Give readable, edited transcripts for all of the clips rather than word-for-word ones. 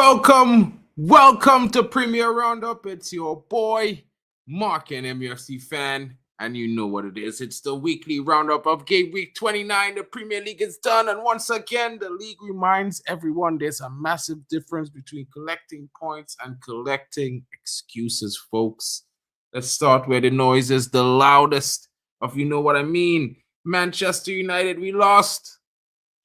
Welcome to Premier Roundup. It's your boy, MarkN, MUFC fan, and you know what it is. It's the weekly roundup of Gameweek 29. The Premier League is done, and once again, the league reminds everyone there's a massive difference between collecting points and collecting excuses, folks. Let's start where the noise is the loudest of, you know what I mean. Manchester United, we lost.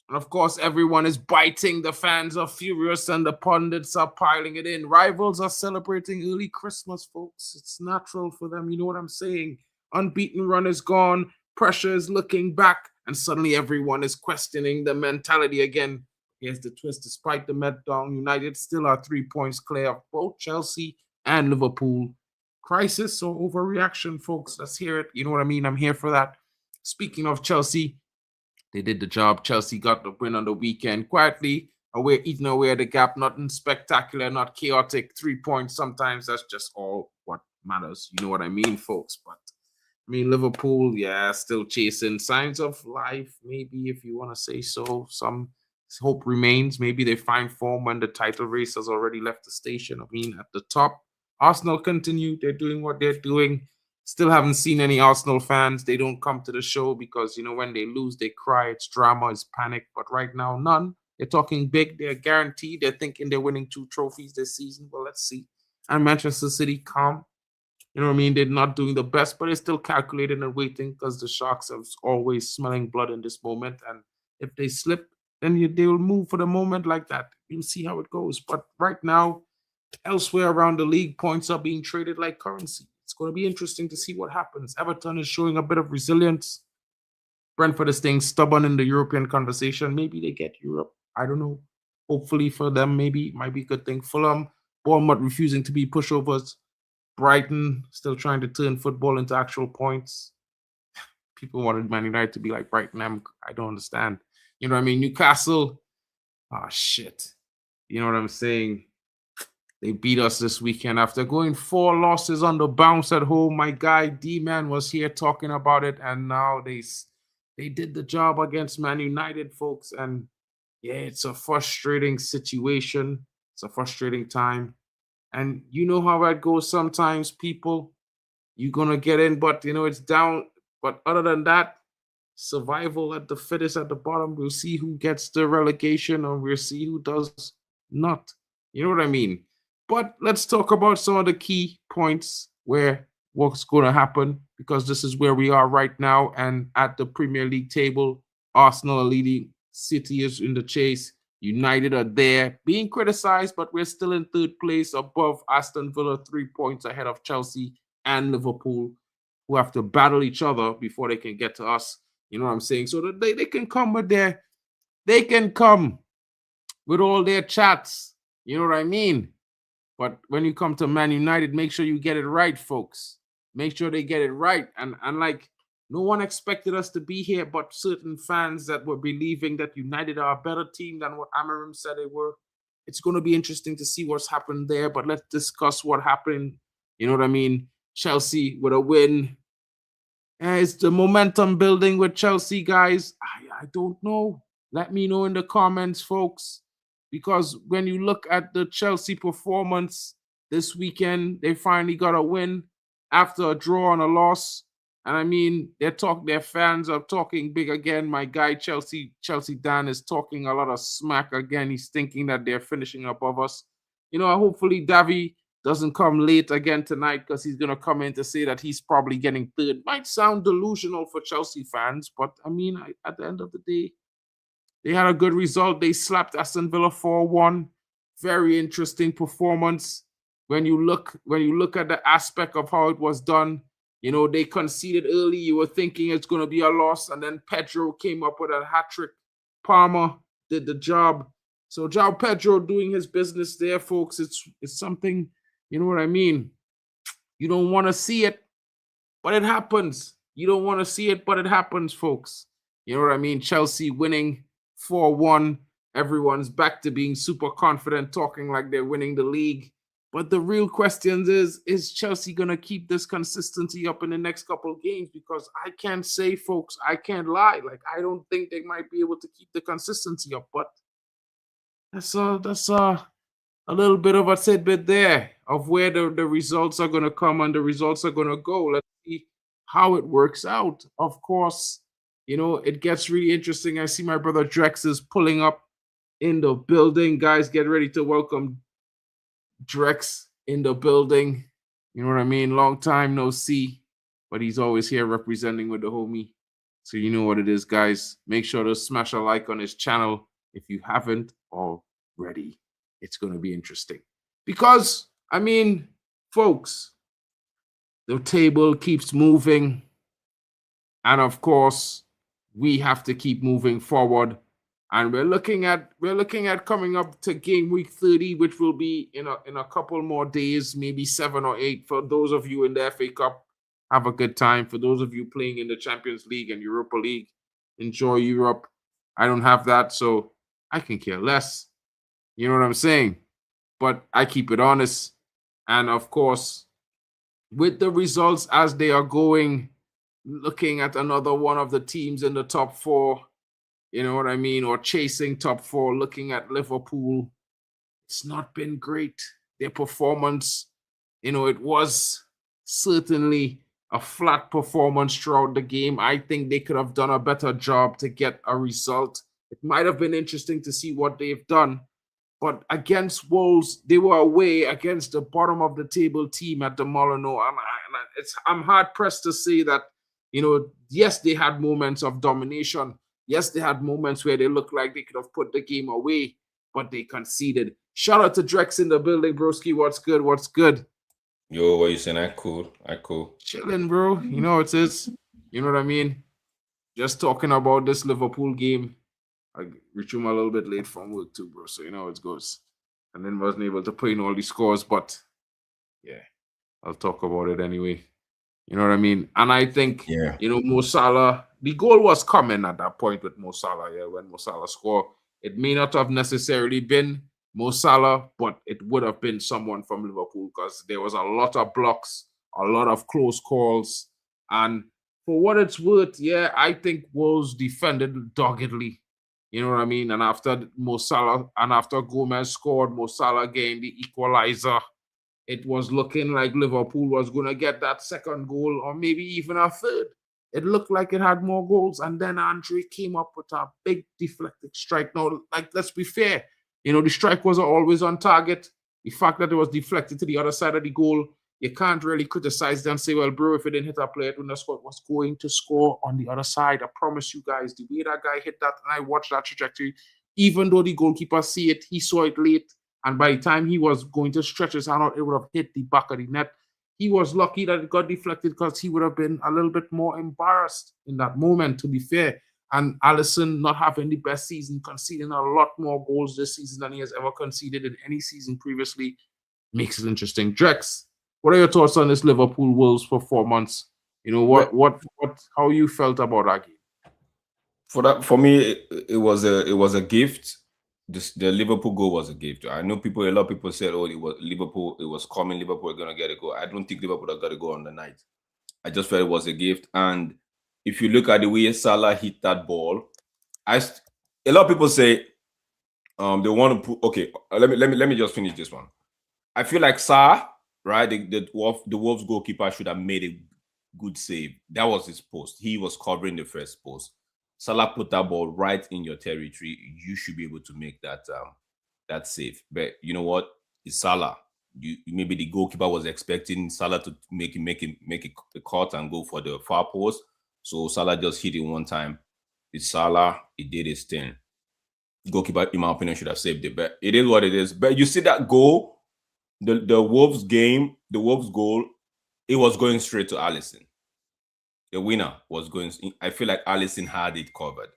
And of course, everyone is biting. The fans are furious and the pundits are piling it in. Rivals are celebrating early Christmas, folks. It's natural for them. You know what I'm saying? Unbeaten run is gone. Pressure is looking back. And suddenly everyone is questioning the mentality again. Here's the twist. Despite the meltdown, United still are 3 points clear of both Chelsea and Liverpool. Crisis or overreaction, folks? Let's hear it. You know what I mean? I'm here for that. Speaking of Chelsea, they did the job. Chelsea got the win on the weekend quietly. Eating away at the gap. Nothing spectacular, not chaotic. 3 points. Sometimes that's just all what matters. You know what I mean, folks? But I mean, Liverpool, yeah, still chasing signs of life, maybe, if you want to say so. Some hope remains. Maybe they find form when the title race has already left the station. I mean, at the top, Arsenal continue. They're doing what they're doing. Still haven't seen any Arsenal fans. They don't come to the show because, you know, when they lose, they cry. It's drama, it's panic. But right now, none. They're talking big. They're guaranteed. They're thinking they're winning 2 trophies this season. Well, let's see. And Manchester City, calm. You know what I mean? They're not doing the best, but they're still calculating and waiting because the Sharks are always smelling blood in this moment. And if they slip, then they will move for the moment like that. You'll see how it goes. But right now, elsewhere around the league, points are being traded like currency. It's going to be interesting to see what happens. Everton is showing a bit of resilience. Brentford is staying stubborn in the European conversation. Maybe they get Europe. I don't know. Hopefully for them, maybe it might be a good thing. Fulham, Bournemouth refusing to be pushovers. Brighton still trying to turn football into actual points. People wanted Man United to be like Brighton. I don't understand. You know what I mean? Newcastle, oh shit. You know what I'm saying? They beat us this weekend after going 4 losses on the bounce at home. My guy D-Man was here talking about it, and now they did the job against Man United, folks. And yeah, it's a frustrating situation. It's a frustrating time. And you know how that goes sometimes, people. You're going to get in, but, you know, it's down. But other than that, survival at the fittest at the bottom. We'll see who gets the relegation, or we'll see who does not. You know what I mean? But let's talk about some of the key points where what's going to happen, because this is where we are right now. And at the Premier League table, Arsenal are leading. City is in the chase. United are there, being criticized, but we're still in 3rd place above Aston Villa, 3 points ahead of Chelsea and Liverpool, who have to battle each other before they can get to us. You know what I'm saying? So that they can come with all their chats. You know what I mean? But when you come to Man United, make sure you get it right, folks. Make sure they get it right. And like, no one expected us to be here, but certain fans that were believing that United are a better team than what Admiral said they were. It's going to be interesting to see what's happened there, but let's discuss what happened. You know what I mean? Chelsea with a win. Is the momentum building with Chelsea, guys? I don't know. Let me know in the comments, folks. Because when you look at the Chelsea performance this weekend, they finally got a win after a draw and a loss. And I mean, their fans are talking big again. My guy Chelsea Dan is talking a lot of smack again. He's thinking that they're finishing above us. You know, hopefully Davi doesn't come late again tonight, because he's going to come in to say that he's probably getting 3rd. Might sound delusional for Chelsea fans, but I mean, at the end of the day, they had a good result. They slapped Aston Villa 4-1. Very interesting performance. When you look at the aspect of how it was done, you know, they conceded early. You were thinking it's going to be a loss, and then Pedro came up with a hat-trick. Palmer did the job. So João Pedro doing his business there, folks. It's something, you know what I mean? You don't want to see it, but it happens. You don't want to see it, but it happens, folks. You know what I mean? Chelsea winning 4-1. Everyone's back to being super confident, talking like they're winning the league. But the real question is Chelsea going to keep this consistency up in the next couple of games? Because I can't say, folks, I can't lie. Like, I don't think they might be able to keep the consistency up. But that's a a little bit of a tidbit there of where the results are going to come and the results are going to go. Let's see how it works out. Of course, you know, it gets really interesting. I see my brother Drex is pulling up in the building. Guys, get ready to welcome Drex in the building. You know what I mean? Long time no see, but he's always here representing with the homie. So you know what it is, guys. Make sure to smash a like on his channel if you haven't already. It's going to be interesting. Because, I mean, folks, the table keeps moving. And of course, we have to keep moving forward. And we're looking at coming up to game week 30, which will be in a couple more days, maybe 7 or 8. For those of you in the FA Cup, have a good time. For those of you playing in the Champions League and Europa League, enjoy Europe. I don't have that, so I can care less. You know what I'm saying? But I keep it honest. And of course, with the results as they are going, looking at another one of the teams in the top 4, you know what I mean, or chasing top 4, looking at Liverpool, it's not been great. Their performance, you know, it was certainly a flat performance throughout the game. I think they could have done a better job to get a result. It might have been interesting to see what they've done. But against Wolves, they were away against the bottom of the table team at the Molyneux. I'm hard pressed to say that, you know, yes, they had moments of domination. Yes, they had moments where they looked like they could have put the game away, but they conceded. Shout out to Drex in the building, broski. What's good? What's good? Yo, what you saying? I cool. Chilling, bro. You know it is. You know what I mean? Just talking about this Liverpool game. I reached home a little bit late from work too, bro. So you know how it goes. And then wasn't able to put in all these scores, but yeah, I'll talk about it anyway. You know what I mean? And I think, you know, Mo Salah, the goal was coming at that point with Mo Salah, when Mo Salah scored. It may not have necessarily been Mo Salah, but it would have been someone from Liverpool because there was a lot of blocks, a lot of close calls. And for what it's worth, yeah, I think Wolves defended doggedly. You know what I mean? And after Mo Salah and after Gomez scored, Mo Salah gained the equalizer. It was looking like Liverpool was going to get that second goal or maybe even a third. It looked like it had more goals. And then Andre came up with a big deflected strike. Now, like, let's be fair. You know, the strike wasn't always on target. The fact that it was deflected to the other side of the goal, you can't really criticize them and say, well, bro, if it didn't hit a player, it wouldn't have scored. Was going to score on the other side. I promise you guys, the way that guy hit that, and I watched that trajectory, even though the goalkeeper see it, he saw it late. And by the time he was going to stretch his hand out, it would have hit the back of the net. He was lucky that it got deflected because he would have been a little bit more embarrassed in that moment, to be fair. And Alisson not having the best season, conceding a lot more goals this season than he has ever conceded in any season previously, makes it interesting. Drex, what are your thoughts on this Liverpool Wolves performance? You know, how you felt about that game? For me, it was a gift. The Liverpool goal was a gift. I know a lot of people said, "Oh, it was Liverpool. It was coming. Liverpool were gonna get a goal." I don't think Liverpool are gonna go on the night. I just felt it was a gift. And if you look at the way Salah hit that ball, a lot of people say, they want to put. Okay, let me just finish this one. I feel like Salah, right, the Wolves goalkeeper should have made a good save. That was his post. He was covering the first post. Salah put that ball right in your territory. You should be able to make that save. But you know what? It's Salah. Maybe the goalkeeper was expecting Salah to make a cut and go for the far post. So Salah just hit it one time. It's Salah. He did his thing. Goalkeeper, in my opinion, should have saved it. But it is what it is. But you see that goal, the Wolves game, the Wolves goal, it was going straight to Alisson. The winner was going. I feel like Alisson had it covered.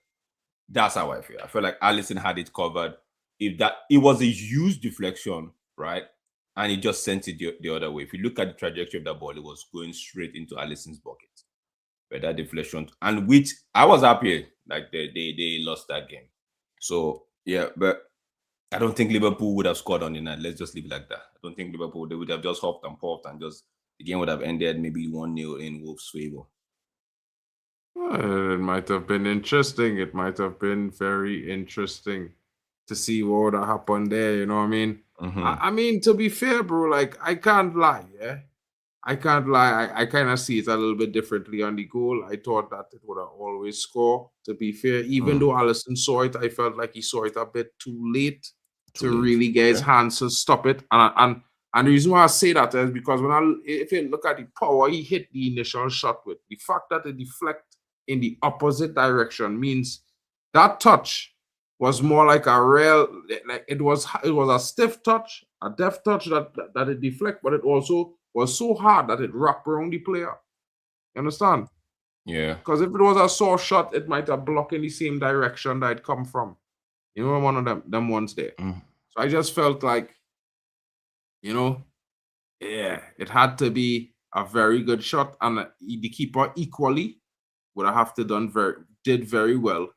That's how I feel. I feel like Alisson had it covered. It was a huge deflection, right? And he just sent it the other way. If you look at the trajectory of that ball, it was going straight into Alisson's bucket. But that deflection, and which I was happy, like they lost that game. So yeah, but I don't think Liverpool would have scored on the night. Let's just leave it like that. I don't think Liverpool, they would have just hopped and popped and just the game would have ended maybe 1-0 in Wolves' favor. It might have been interesting. It might have been very interesting to see what would have happened there. You know what I mean? I mean, to be fair, bro, like, I can't lie, yeah? I can't lie. I kind of see it a little bit differently on the goal. I thought that it would have always scored, to be fair. Even though Allison saw it, I felt like he saw it a bit too late to really get his hands to stop it. And the reason why I say that is because if you look at the power he hit the initial shot with, the fact that it deflect in the opposite direction means that touch was more like a real, like it was a stiff touch, a deft touch that it deflect, but it also was so hard that it wrapped around the player. You understand? Yeah. Because if it was a soft shot, it might have blocked in the same direction that it come from. You know, one of them ones there. So I just felt like, you know, yeah, it had to be a very good shot, and the keeper equally would have did very well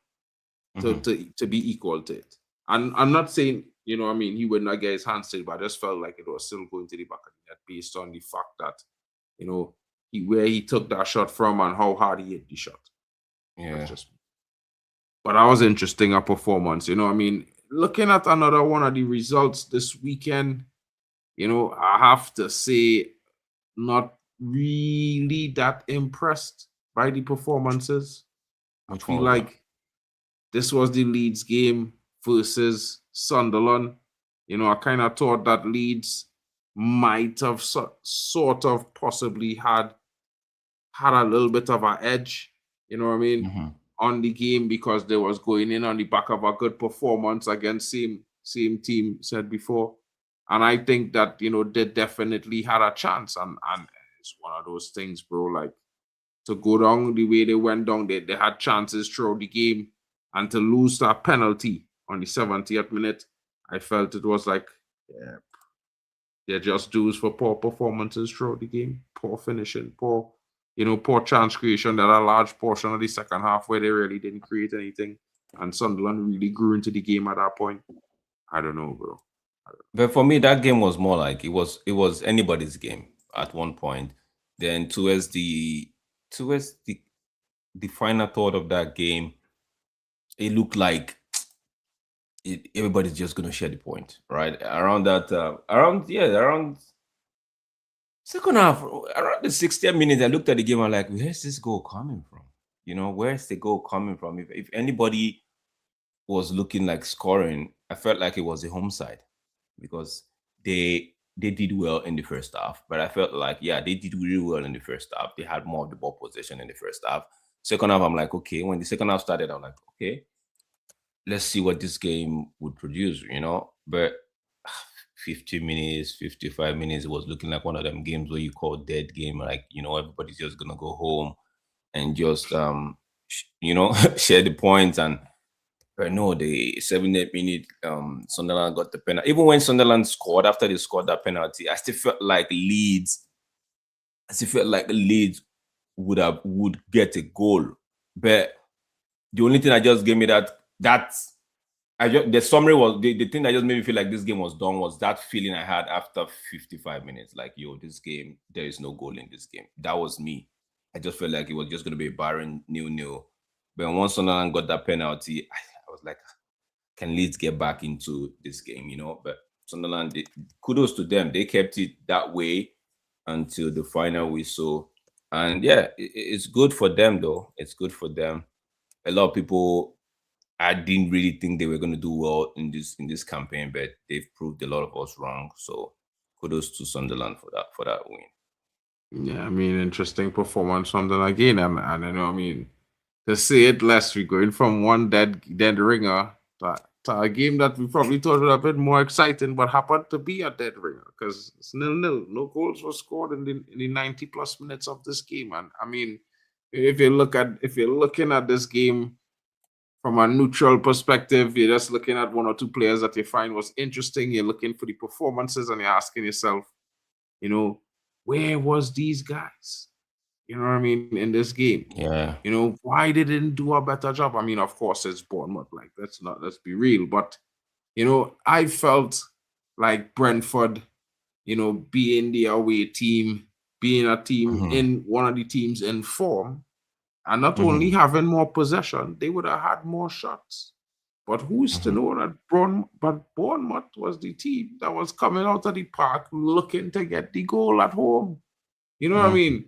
to be equal to it. And I'm not saying, you know, I mean, he would not get his hands to it, but I just felt like it was still going to the back of the net based on the fact that, you know, where he took that shot from and how hard he hit the shot. Yeah. But that was interesting, a performance. You know, I mean, looking at another one of the results this weekend, you know, I have to say, not really that impressed by the performances. I feel like this was the Leeds game versus Sunderland. You know, I kind of thought that Leeds might have sort of possibly had a little bit of an edge, you know what I mean, on the game, because they was going in on the back of a good performance against same team said before. And I think that, you know, they definitely had a chance. And it's one of those things, bro, like, to go down the way they went down, they had chances throughout the game. And to lose that penalty on the 70th minute, I felt it was like, yeah, they're just dues for poor performances throughout the game, poor finishing, poor chance creation. That a large portion of the second half where they really didn't create anything. And Sunderland really grew into the game at that point. I don't know, bro. But for me, that game was more like it was anybody's game at one point. Then towards the final third of that game, it looked like everybody's just gonna share the point, right? Around second half, around the 60th minute, I looked at the game. I'm like, where's this goal coming from? You know, where's the goal coming from? If anybody was looking like scoring, I felt like it was the home side, because they did well in the first half. But I felt like, yeah, they did really well in the first half. They had more of the ball possession in the first half. Second half, I'm like, okay. When the second half started, I'm like, okay, let's see what this game would produce, you know. But 50 minutes, 55 minutes, it was looking like one of them games where you call dead game. Like, you know, everybody's just going to go home and just, you know, share the points. And no, the 78th minute, Sunderland got the penalty. Even when Sunderland scored, after they scored that penalty, I still felt like Leeds would get a goal. But the only thing that just gave me the summary was the thing that just made me feel like this game was done was that feeling I had after 55 minutes. Like, yo, this game, there is no goal in this game. That was me. I just felt like it was just going to be a barren 0-0. But once Sunderland got that penalty, I was like, can Leeds get back into this game, you know? But Sunderland, kudos to them. They kept it that way until the final whistle. And yeah, it's good for them, though. It's good for them. A lot of people, I didn't really think they were going to do well in this campaign, but they've proved a lot of us wrong. So kudos to Sunderland for that win. Yeah, I mean, interesting performance from them again. And I know, I mean, to say it less, we're going from one dead ringer to a game that we probably thought was a bit more exciting, but happened to be a dead ringer because it's 0-0. No goals were scored in the 90 plus minutes of this game. And I mean, if you're looking at this game from a neutral perspective, you're just looking at one or two players that you find was interesting. You're looking for the performances and you're asking yourself, you know, where was these guys? You know what I mean? In this game. Yeah. You know, why they didn't do a better job? I mean, of course, it's Bournemouth. Like, let's be real. But, you know, I felt like Brentford, you know, being the away team, being a team in one of the teams in form, and not only having more possession, they would have had more shots. But who's to know that Bournemouth was the team that was coming out of the park looking to get the goal at home. You know what I mean?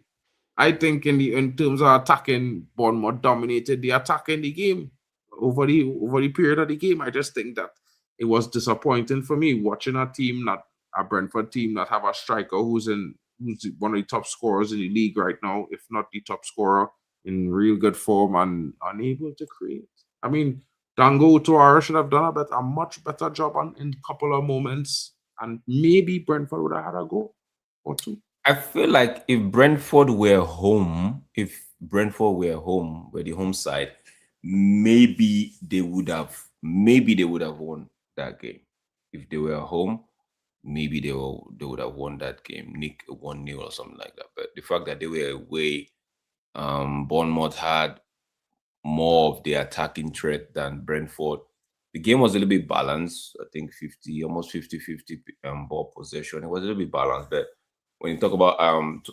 I think in terms of attacking, Bournemouth dominated the attack in the game over the period of the game. I just think that it was disappointing for me watching a team, not a Brentford team, that have a striker who's one of the top scorers in the league right now, if not the top scorer, in real good form and unable to create. I mean, Dango Tuara should have done a much better job in a couple of moments, and maybe Brentford would have had a goal or two. I feel like if Brentford were home, were the home side, maybe they would have won that game. If they were home, maybe they would have won that game, nick 1-0 or something like that. But the fact that they were away, Bournemouth had more of the attacking threat than Brentford. The game was a little bit balanced. I think almost 50-50 ball possession. It was a little bit balanced, but when you talk about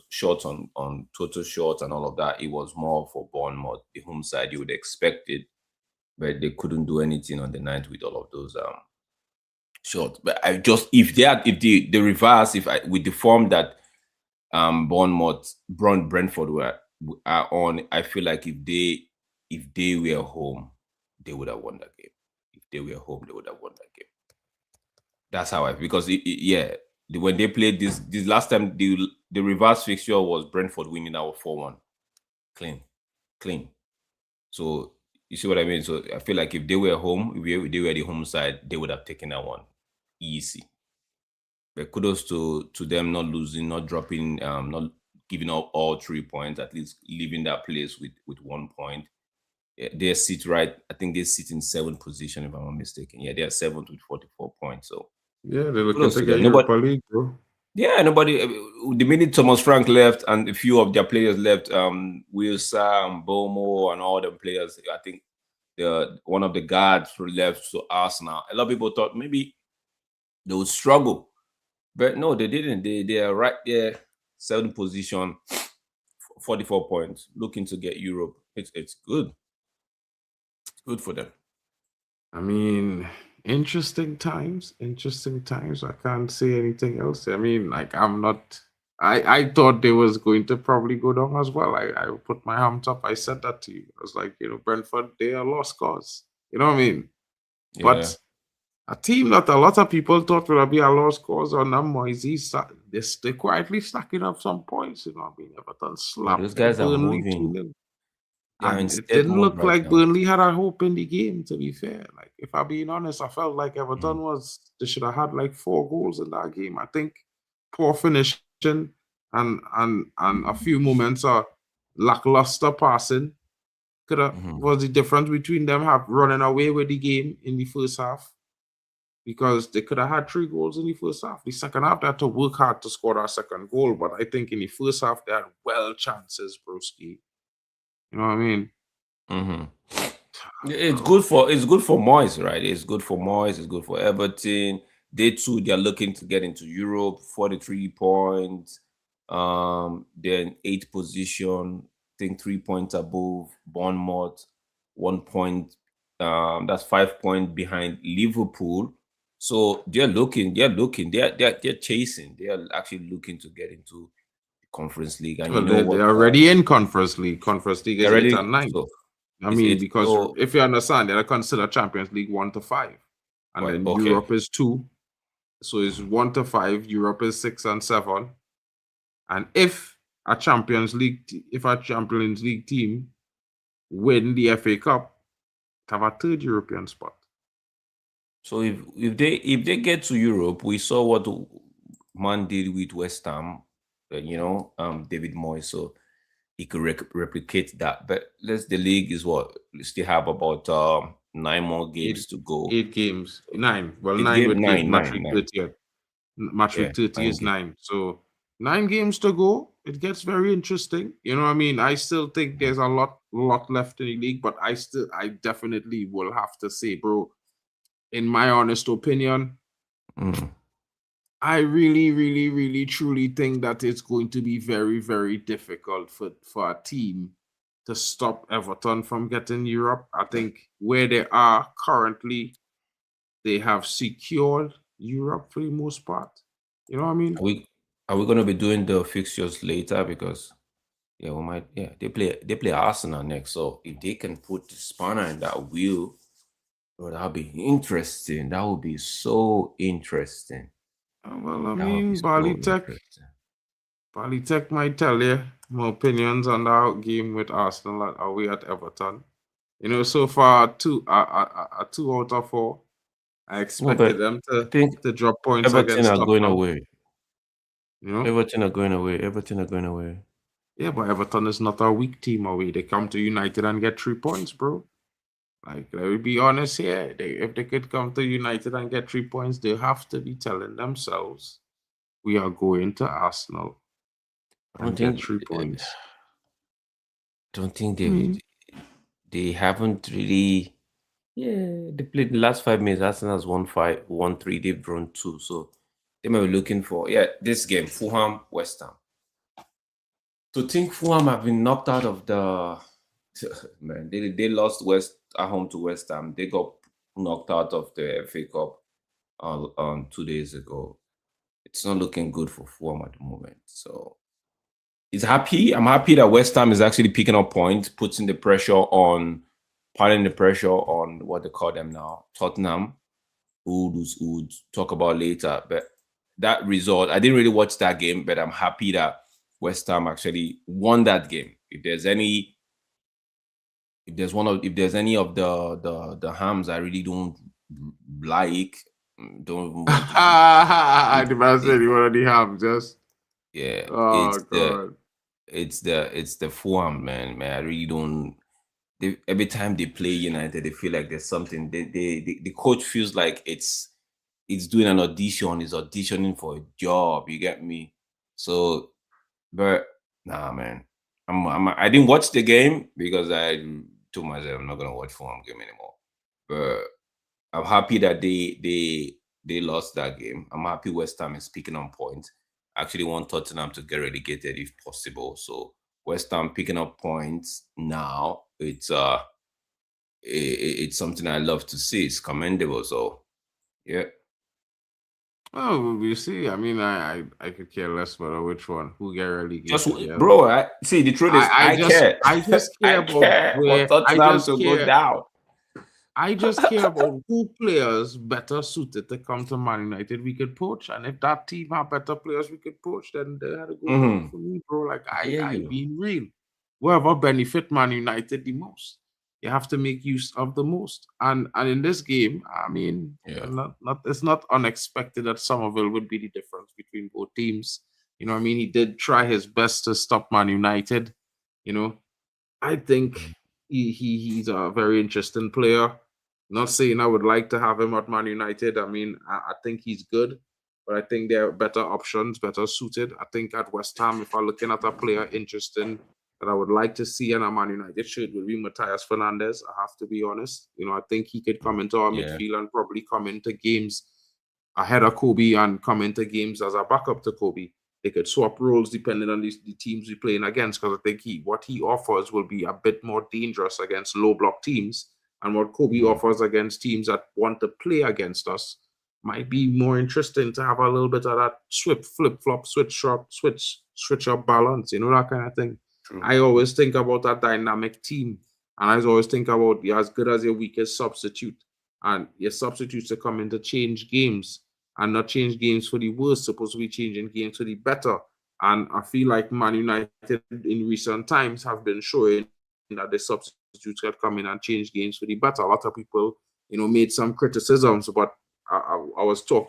shots on total shots and all of that, it was more for Bournemouth, the home side. You would expect it, but they couldn't do anything on the night with all of those shots. But if the reverse, with the form that Brentford are on, I feel like if they were home, they would have won that game. If they were home, they would have won that game. That's how because when they played this last time, the reverse fixture was Brentford winning our 4-1. Clean. So you see what I mean? So I feel like if they were home, if they were the home side, they would have taken that one easy. But kudos to them not losing, not dropping, not giving up all 3 points, at least leaving that place with 1 point. Yeah, they sit right. I think they sit in 7th position, if I'm not mistaken. Yeah, they are 7th with 44 points. So yeah, they're looking to get Europa League, bro. Yeah, nobody. The minute Thomas Frank left and a few of their players left, Wilsa and Bomo and all them players, I think one of the guards who left to Arsenal. A lot of people thought maybe they would struggle, but no, they didn't. They are right there, 7th position, 44 points, looking to get Europe. It's good. It's good for them. I mean, interesting times. I can't say anything else. I mean, like, I thought they was going to probably go down as well. I put my hands up. I said that to you. I was like, Brentford, they are lost cause. You know what I mean? Yeah. But a team that a lot of people thought would be a lost cause on them, they're quietly stacking up some points. You know what I mean? Everton slapped. Those guys are moving. And it didn't look like Burnley had a hope in the game, to be fair. Like, if I'm being honest, I felt like Everton they should have had like 4 goals in that game. I think poor finishing and a few moments of lackluster passing was the difference between them running away with the game in the first half, because they could have had 3 goals in the first half. The second half, they had to work hard to score that second goal, but I think in the first half, they had chances, broski. You know what I mean? It's good for Moyes, right? It's good for Moyes. It's good for Everton. They too, they're looking to get into Europe. 43 points. Then 8th position. I think 3 points above Bournemouth. 1 point. That's 5 points behind Liverpool. So they're looking. They're chasing. They are actually looking to get into Conference League, and they're already in Conference League. Conference League is 8 and 9. So I mean, because if you understand, they're considered Champions League 1 to 5, and then Europe is 2, so it's 1 to 5. Europe is 6 and 7, and if a Champions League team win the FA Cup, have a 3rd European spot. So if they get to Europe, we saw what Man did with West Ham. David Moyes, so he could replicate that. But the league is what we still have about 9 more games to go. 8 games, 9. Well, 9 with match week 30. Match week 30 is 9. So 9 games to go. It gets very interesting. You know what I mean? I still think there's a lot left in the league, but I definitely will have to say, bro, in my honest opinion, I really, really, really, truly think that it's going to be very, very difficult for a team to stop Everton from getting Europe. I think where they are currently, they have secured Europe for the most part. You know what I mean? Are we gonna be doing the fixtures later? Because yeah, we might. Yeah, they play Arsenal next. So if they can put the spanner in that wheel, bro, that'll be interesting. That would be so interesting. Well, I That would be mean, so interesting. Tech might tell you my opinions on the game with Arsenal away at Everton. You know, so far two out of 4. I expected them I think to drop points Everton against are going Tottenham. away. You know, Everton are going away. Everton are going away. yeah, but Everton is not a weak team away. They come to United and get 3 points, bro. Like, let me be honest here. If they could come to United and get 3 points, they have to be telling themselves, we are going to Arsenal and get 3 points. Don't think they haven't really. Yeah, they played the last 5 minutes. Arsenal's won 3. They've drawn 2. So they might be looking for this game, Fulham, West Ham. To think Fulham have been knocked out of the man, they lost at home to West Ham. They got knocked out of the FA Cup on 2 days ago. It's not looking good for Fulham at the moment. So I'm happy that West Ham is actually picking up points, putting the pressure on what they call them now, Tottenham, who we'll talk about later. But that result, I didn't really watch that game, but I'm happy that West Ham actually won that game. If there's any of the hams I really don't like, don't. I didn't say you already have just. Yeah. Oh God. It's the Fulham, man. I really don't. Every time they play United, they feel like there's something. The coach feels like it's doing an audition. Is auditioning for a job. You get me? So, but nah, man. I didn't watch the game because I told myself I'm not gonna watch Fulham game anymore. But I'm happy that they lost that game. I'm happy West Ham is picking on points. I actually want Tottenham to get relegated if possible. So West Ham picking up points now, it's something I love to see. It's commendable. So yeah. Oh, we'll see. I mean, I could care less about which one who get relegated. Just bro, see the truth is I care. I just care about where Tottenham to go down. I just care about who players better suited to come to Man United we could poach. And if that team have better players we could poach, then they had to go for me, bro. Like I being real. Whoever benefit Man United the most, you have to make use of the most. And in this game, I mean, it's not unexpected that Somerville would be the difference between both teams. You know what I mean? He did try his best to stop Man United. You know, I think he's a very interesting player. Not saying I would like to have him at Man United. I mean, I think he's good, but I think there are better options, better suited. I think at West Ham, if I'm looking at a player interesting that I would like to see in a Man United shirt, would be Matthias Fernandes. I have to be honest. You know, I think he could come into our midfield and probably come into games ahead of Kobe and come into games as a backup to Kobe. They could swap roles depending on the teams we're playing against, because I think what he offers will be a bit more dangerous against low block teams. And what Kobe offers against teams that want to play against us might be more interesting to have a little bit of that flip-flop, switch up balance, you know, that kind of thing. True. I always think about a dynamic team, and I always think about you're as good as your weakest substitute, and your substitutes to come in to change games and not change games for the worse, supposed to be changing games for the better. And I feel like Man United in recent times have been showing that the substitutes can come in and change games for the better. A lot of people, you know, made some criticisms, but I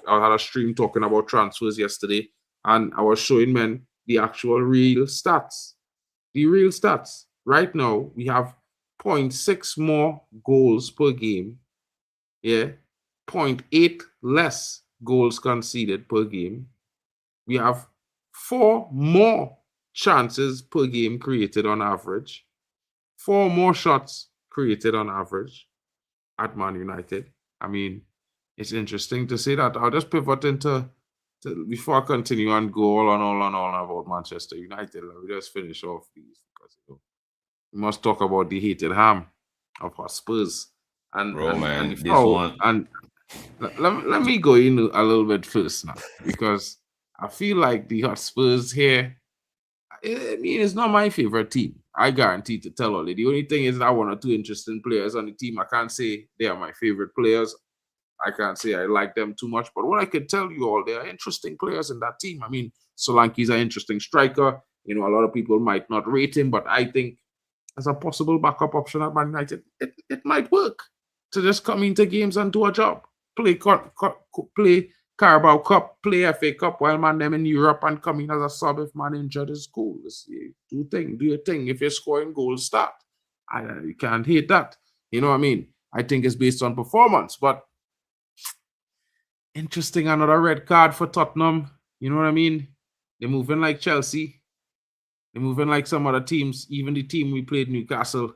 had a stream talking about transfers yesterday, and I was showing men the actual real stats. The real stats. Right now, we have 0.6 more goals per game. Yeah. 0.8 less goals conceded per game. We have 4 more chances per game created on average. 4 more shots created on average at Man United. I mean, it's interesting to say that. I'll just pivot into before I continue and go all on about Manchester United. Let me just finish off these because we must talk about the hated ham of our Spurs. Bro, man, And this one. and let me go in a little bit first now, because I feel like the Hotspurs here, I mean, it's not my favorite team. I guarantee to tell all. The only thing is that one or two interesting players on the team. I can't say they are my favorite players. I can't say I like them too much. But what I could tell you all, they are interesting players in that team. I mean, Solanke's an interesting striker. You know, a lot of people might not rate him, but I think as a possible backup option at Man United, it might work to just come into games and do a job. Play Carabao Cup, play FA Cup while man them in Europe and come in as a sub if man injured is cool. Do your thing. If you're scoring goals, start. You can't hate that. You know what I mean? I think it's based on performance, but interesting, another red card for Tottenham. You know what I mean? They're moving like Chelsea. They're moving like some other teams. Even the team we played, Newcastle,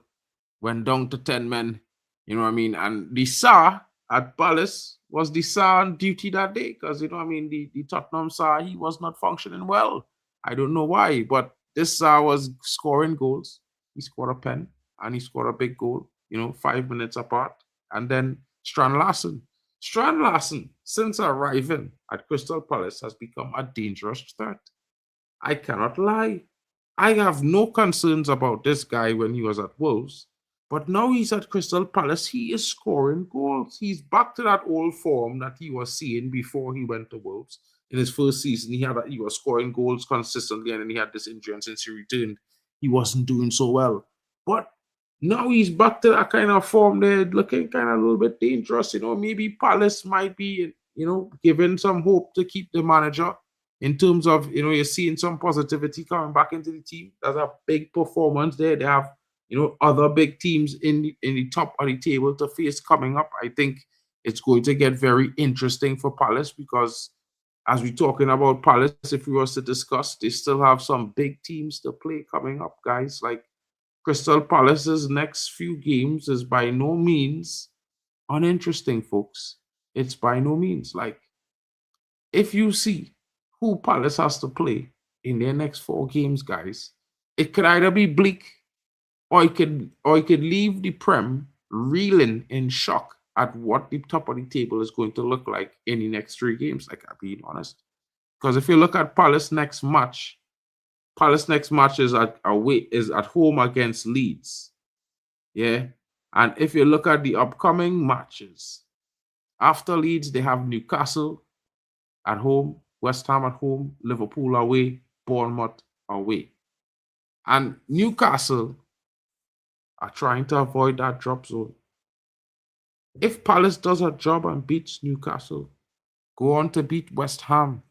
went down to 10 men. You know what I mean? And the Sa at Palace was the Sa on duty that day, because, you know what I mean, the Tottenham Sa, he was not functioning well. I don't know why, but this Sa was scoring goals. He scored a pen and he scored a big goal, 5 minutes apart. And then Strand Larsen, since arriving at Crystal Palace, has become a dangerous threat. I cannot lie. I have no concerns about this guy when he was at Wolves, but now he's at Crystal Palace. He is scoring goals. He's back to that old form that he was seeing before he went to Wolves. In his first season, he was scoring goals consistently, and then he had this injury, and since he returned, he wasn't doing so well. But now he's back to that kind of form there, looking kind of a little bit dangerous. Maybe Palace might be, giving some hope to keep the manager in terms of, you're seeing some positivity coming back into the team. There's a big performance there. They have, other big teams in the top of the table to face coming up. I think it's going to get very interesting for Palace, because as we're talking about Palace, if we was to discuss, they still have some big teams to play coming up, guys. Like Crystal Palace's next few games is by no means uninteresting, folks. It's by no means. Like, if you see who Palace has to play in their next 4 games, guys, it could either be bleak, or it could leave the Prem reeling in shock at what the top of the table is going to look like in the next 3 games. Like, I'm being honest. Because if you look at Palace next match is at home against Leeds. Yeah. And if you look at the upcoming matches, after Leeds, they have Newcastle at home, West Ham at home, Liverpool away, Bournemouth away. And Newcastle are trying to avoid that drop zone. If Palace does a job and beats Newcastle, go on to beat West Ham,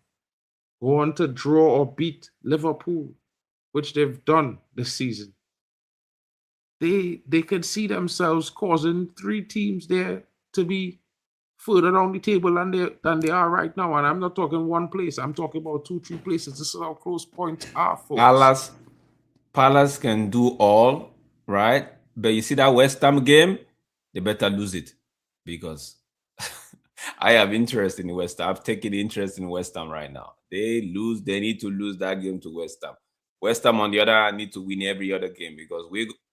go on to draw or beat Liverpool, which they've done this season, they could see themselves causing 3 teams there to be further down the table than they are right now. And I'm not talking one place. I'm talking about 2, 3 places. This is how close points are, folks. Palace can do all, right? But you see that West Ham game, they better lose it, because I have interest in West Ham. I've taken interest in West Ham right now. They need to lose that game to West Ham. West Ham, on the other hand, need to win every other game, because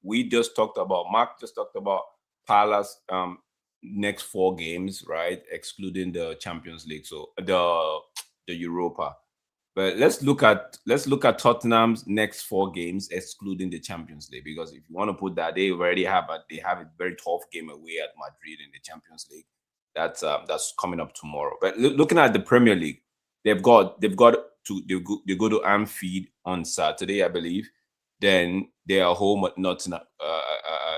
we just talked about, Mark just talked about Palace next 4 games, right? Excluding the Champions League, so the Europa. But let's look at Tottenham's next 4 games, excluding the Champions League, because if you want to put that, they have a very tough game away at Madrid in the Champions League. That's coming up tomorrow. But looking at the Premier League, they go to Anfield on Saturday, I believe. Then they are home at Nottingham.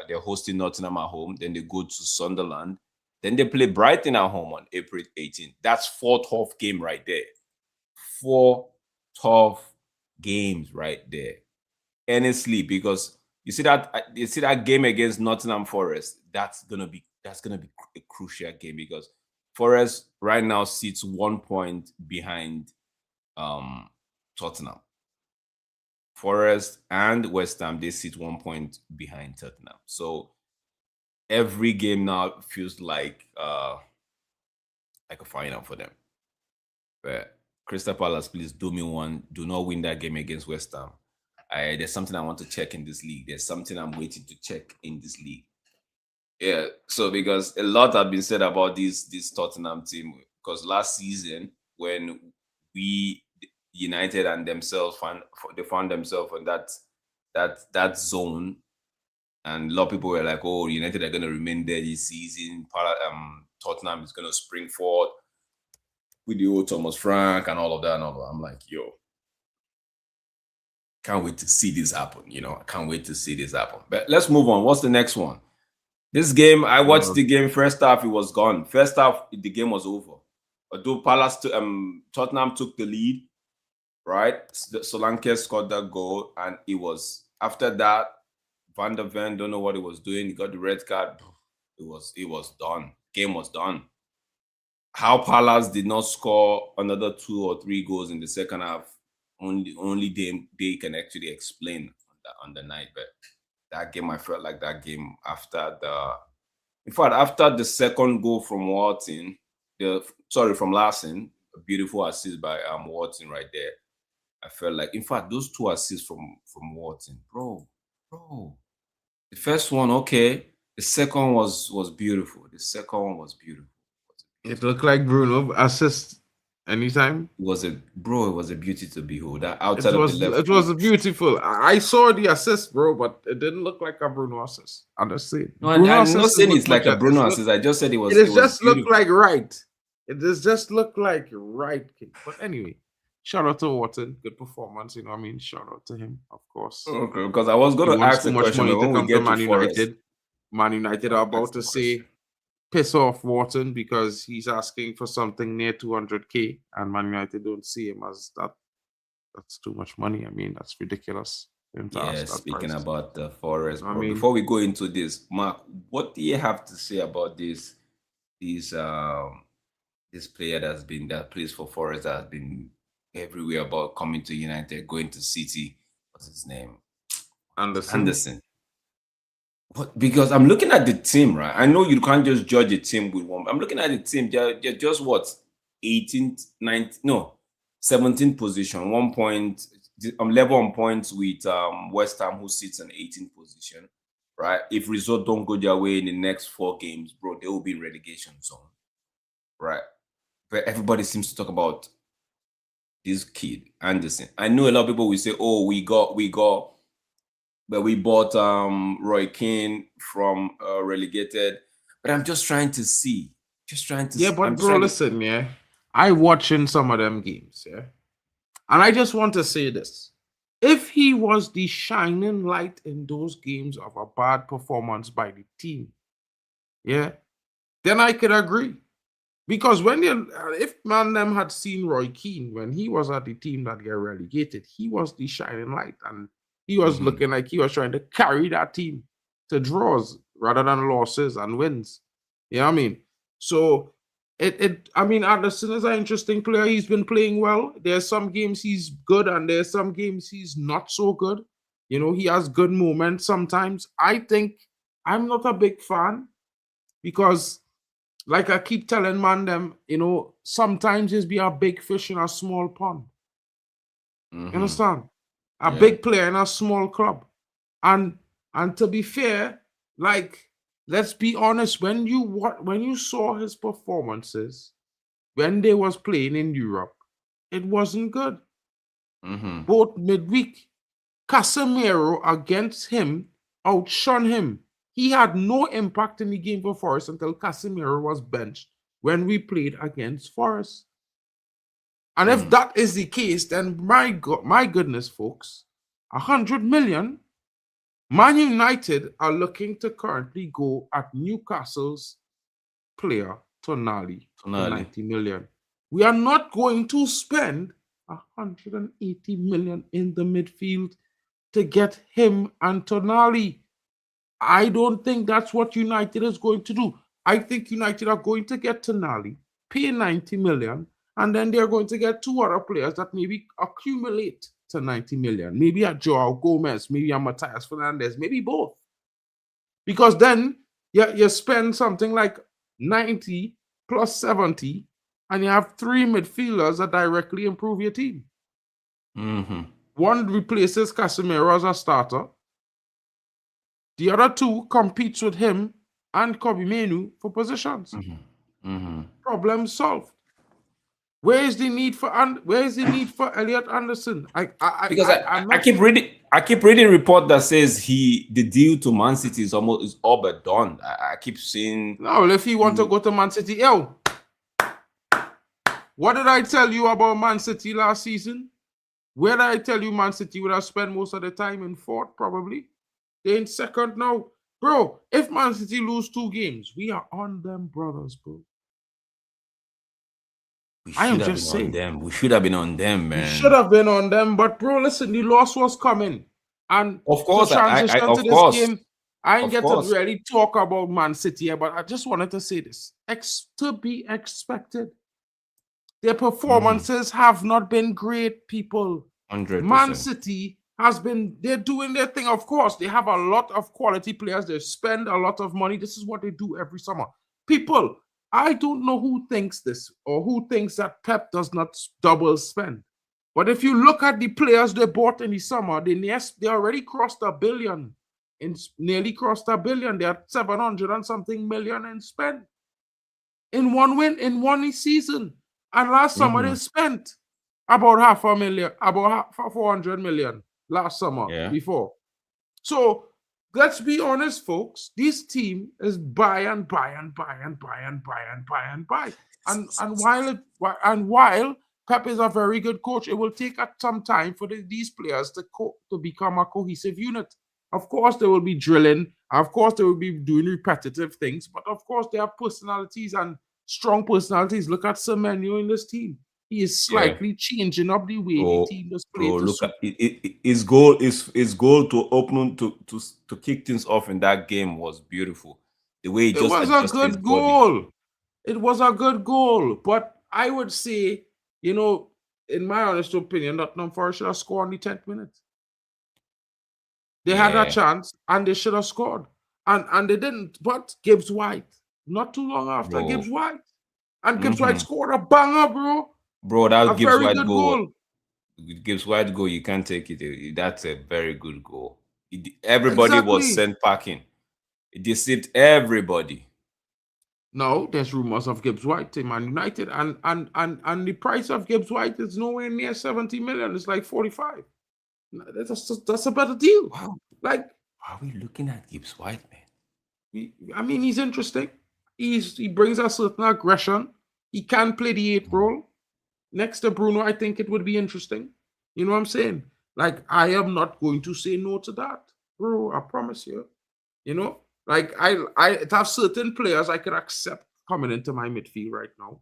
They're hosting Nottingham at home. Then they go to Sunderland. Then they play Brighton at home on April 18th. That's 4 tough games right there. 4 tough games right there. Honestly, because you see that game against Nottingham Forest, that's gonna be a crucial game, because Forest right now sits 1 point behind Tottenham. Forest and West Ham, they sit 1 point behind Tottenham. So every game now feels like a final for them. But Crystal Palace, please do me one. Do not win that game against West Ham. There's something I want to check in this league. There's something I'm waiting to check in this league. Yeah, so because a lot have been said about this Tottenham team, because last season when we United and themselves found themselves in that zone, and a lot of people were like, "Oh, United are going to remain there this season. Tottenham is going to spring forward with the old Thomas Frank and all of that." And all of that. I'm like, yo, can't wait to see this happen. I can't wait to see this happen. But let's move on. What's the next one? This game, I watched the game. First half, it was gone. First half, the game was over. Although Tottenham took the lead, right? Solanke scored that goal, and it was after that. Van der Ven, don't know what he was doing. He got the red card. It was done. Game was done. How Palace did not score another 2 or 3 goals in the second half, only they can actually explain on the night. But that game, I felt like that game after the second goal from from Larson, a beautiful assist by Watson right there. I felt like, in fact, those 2 assists from Watson, bro. The first one, okay. The second was beautiful. The second one was beautiful. It looked like Bruno assist anytime. It was a beauty to behold. That outside of the left. It was beautiful. I saw the assist, bro, but it didn't look like a Bruno assist. Honestly. No, I'm not saying it's like a Bruno assist. I just said it was. It just looked like right. It just looked like right. But anyway, shout out to Watson. Good performance. Shout out to him, of course. Okay, because I was going to ask the question when we get to Man United. Man United are about to say, piss off Watson because he's asking for something near 200k, and Man United don't see him as that. That's too much money. That's ridiculous. Yeah, speaking about the Forest, before we go into this, Mark, what do you have to say about this player that plays for Forest that has been everywhere about coming to United, going to City? What's his name? Anderson. But because I'm looking at the team, right? I know you can't just judge a team with one. I'm looking at the team. They're just what 18th, 19th, no, 17th position. 1 point. I'm level on points with West Ham, who sits in 18th position, right? If results don't go their way in the next 4 games, bro, they will be in relegation zone, right? But everybody seems to talk about this kid Anderson. I know a lot of people will say, "Oh, we bought Roy Keane from relegated." But I'm just trying to see. Yeah, but bro, listen, yeah. I watching some of them games, yeah. And I just want to say this. If he was the shining light in those games of a bad performance by the team, yeah, then I could agree. Because if them had seen Roy Keane when he was at the team that got relegated, he was the shining light, and he was looking like he was trying to carry that team to draws rather than losses and wins. You know what I mean? So Anderson is an interesting player. He's been playing well. There's some games he's good, and there's some games he's not so good. He has good moments sometimes. I think I'm not a big fan because, like I keep telling sometimes it's be a big fish in a small pond. You understand? A big player in a small club. And to be fair, like, let's be honest, when you saw his performances when they was playing in Europe, it wasn't good. Both midweek, Casemiro against him outshone him. He had no impact in the game for Forest until Casemiro was benched when we played against Forest. And if that is the case, then my goodness, folks, 100 million, Man United are looking to currently go at Newcastle's player, Tonali, for 90 million. We are not going to spend 180 million in the midfield to get him and Tonali. I don't think that's what United is going to do. I think United are going to get Tonali, pay 90 million, and then they're going to get 2 other players that maybe accumulate to 90 million. Maybe a Joao Gomez, maybe a Matthias Fernandes, maybe both. Because then you spend something like 90 plus 70, and you have 3 midfielders that directly improve your team. One replaces Casemiro as a starter. The other two competes with him and Kobe Menu for positions. Problem solved. Where is the need for Elliot Anderson? I keep reading report that says the deal to Man City is all but done. I keep seeing. No, if he want to go to Man City, yo, what did I tell you about Man City last season? Where did I tell you Man City would have spent most of the time in fourth? Probably. They're in second now, bro. If Man City lose 2 games, we are on them, brothers, bro. I am just saying. We should have been on them, man. We should have been on them, but bro, listen, the loss was coming, and of course, to transition to this game, I ain't get to really talk about Man City, but I just wanted to say this: to be expected. Their performances have not been great, people. 100%. Man City they're doing their thing. Of course, they have a lot of quality players. They spend a lot of money. This is what they do every summer. People, I don't know who thinks this or who thinks that Pep does not double spend. But if you look at the players they bought in the summer, they already crossed $1 billion. Nearly crossed $1 billion. They had 700 and something million in spend. In one season. And last summer they spent about about 400 million last summer before. So let's be honest, folks. This team is buy and buy and buy and buy and buy and buy and buy. And while Pep is a very good coach, it will take some time for these players to become a cohesive unit. Of course, they will be drilling. Of course, they will be doing repetitive things. But of course, they have personalities and strong personalities. Look at Semenyo in this team. He is slightly changing up the way the team is playing. Look at his goal to open to kick things off in that game was beautiful. The way it was a good goal. It was a good goal, but I would say, in my honest opinion, Nottingham Forest should have scored in the 10th minute. They had a chance and they should have scored, and they didn't. But Gibbs White, not too long after, Gibbs White, and Gibbs White scored a banger, bro. Bro, that Gibbs White goal. Gibbs White goal, you can't take it. That's a very good goal. Everybody was sent packing. It deceived everybody. No, there's rumors of Gibbs White to Man United, and the price of Gibbs White is nowhere near 70 million. It's like 45. That's a better deal. Wow. Like, are we looking at Gibbs White, man? I mean, he's interesting. He brings a certain aggression. He can play the 8th role. Next to Bruno, I think it would be interesting. You know what I'm saying? Like, I am not going to say no to that, bro. I promise you. Like I have certain players I could accept coming into my midfield right now.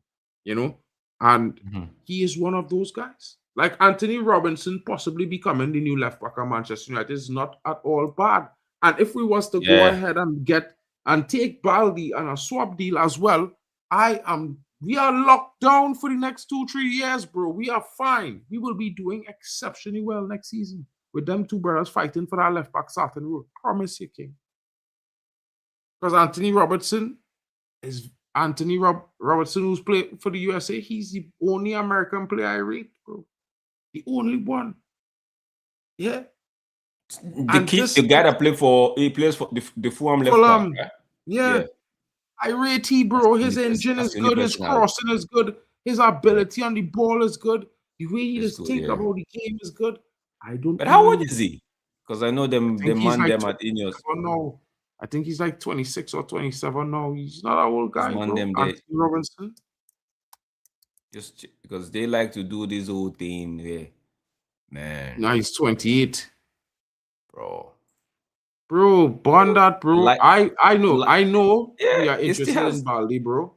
And he is one of those guys. Like Anthony Robinson possibly becoming the new left back of Manchester United is not at all bad. And if we was to go ahead and take Baldi and a swap deal as well, we are locked down for the next 2-3 years, bro. We are fine. We will be doing exceptionally well next season with them two brothers fighting for that left back starting role. Promise you, King. Because Anthony Robertson, who's played for the USA, he's the only American player I rate, bro. The only one. Yeah. The guy that plays for the Fulham left back. Right? Yeah. I rate bro. His engine is good. His crossing is good. His ability on the ball is good. The way he just think about the game is good. But how old is he? Because I know them at Ineos. No, I think he's like 26 or 27 now. He's not an old guy, bro. Anthony Robinson. Just because they like to do this whole thing, man. Now he's 28, bro. Bond that, bro. I know. We are interested in Baldi, bro.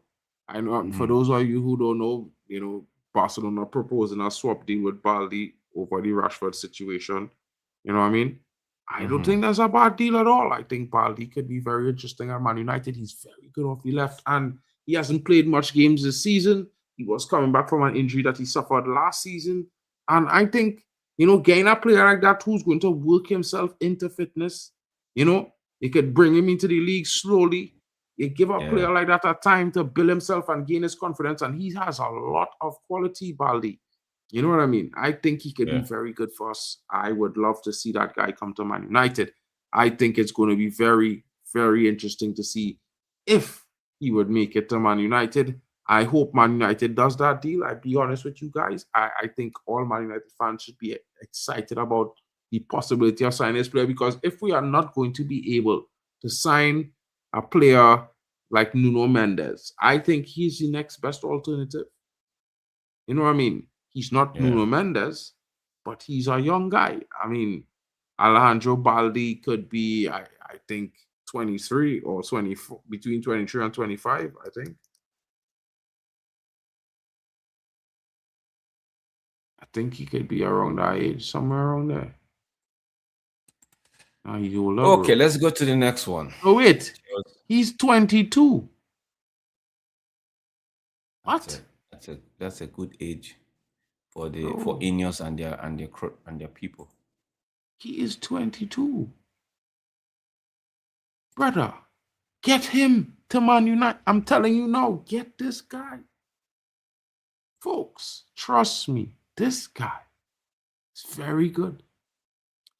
I know. For those of you who don't know, Barcelona proposing a swap deal with Baldi over the Rashford situation. You know what I mean? I don't think that's a bad deal at all. I think Baldi could be very interesting at Man United. He's very good off the left, and he hasn't played much games this season. He was coming back from an injury that he suffered last season. And I think, getting a player like that who's going to work himself into fitness, you could bring him into the league slowly. You give a player like that a time to build himself and gain his confidence. And he has a lot of quality, Baldi. You know what I mean? I think he could be Yeah. very good for us. I would love to see that guy come to Man United. I think it's going to be very, very interesting to see if he would make it to Man United. I hope Man United does that deal. I'll be honest with you guys. I think all Man United fans should be excited about the possibility of signing this player, because if we are not going to be able to sign a player like Nuno Mendes, I think he's the next best alternative. You know what I mean? He's not Yeah. Nuno Mendes, but he's a young guy. I mean, Alejandro Baldi could be, I think, 23 or 24, between 23 and 25, I think. I think he could be around that age, somewhere around there. He's older, Okay, bro. let's go to the next one. Oh, wait. He's 22. What? That's a good age for Ineos and their people. He is 22. Brother, get him to Man United. I'm telling you now, get this guy. Folks, trust me, this guy is very good.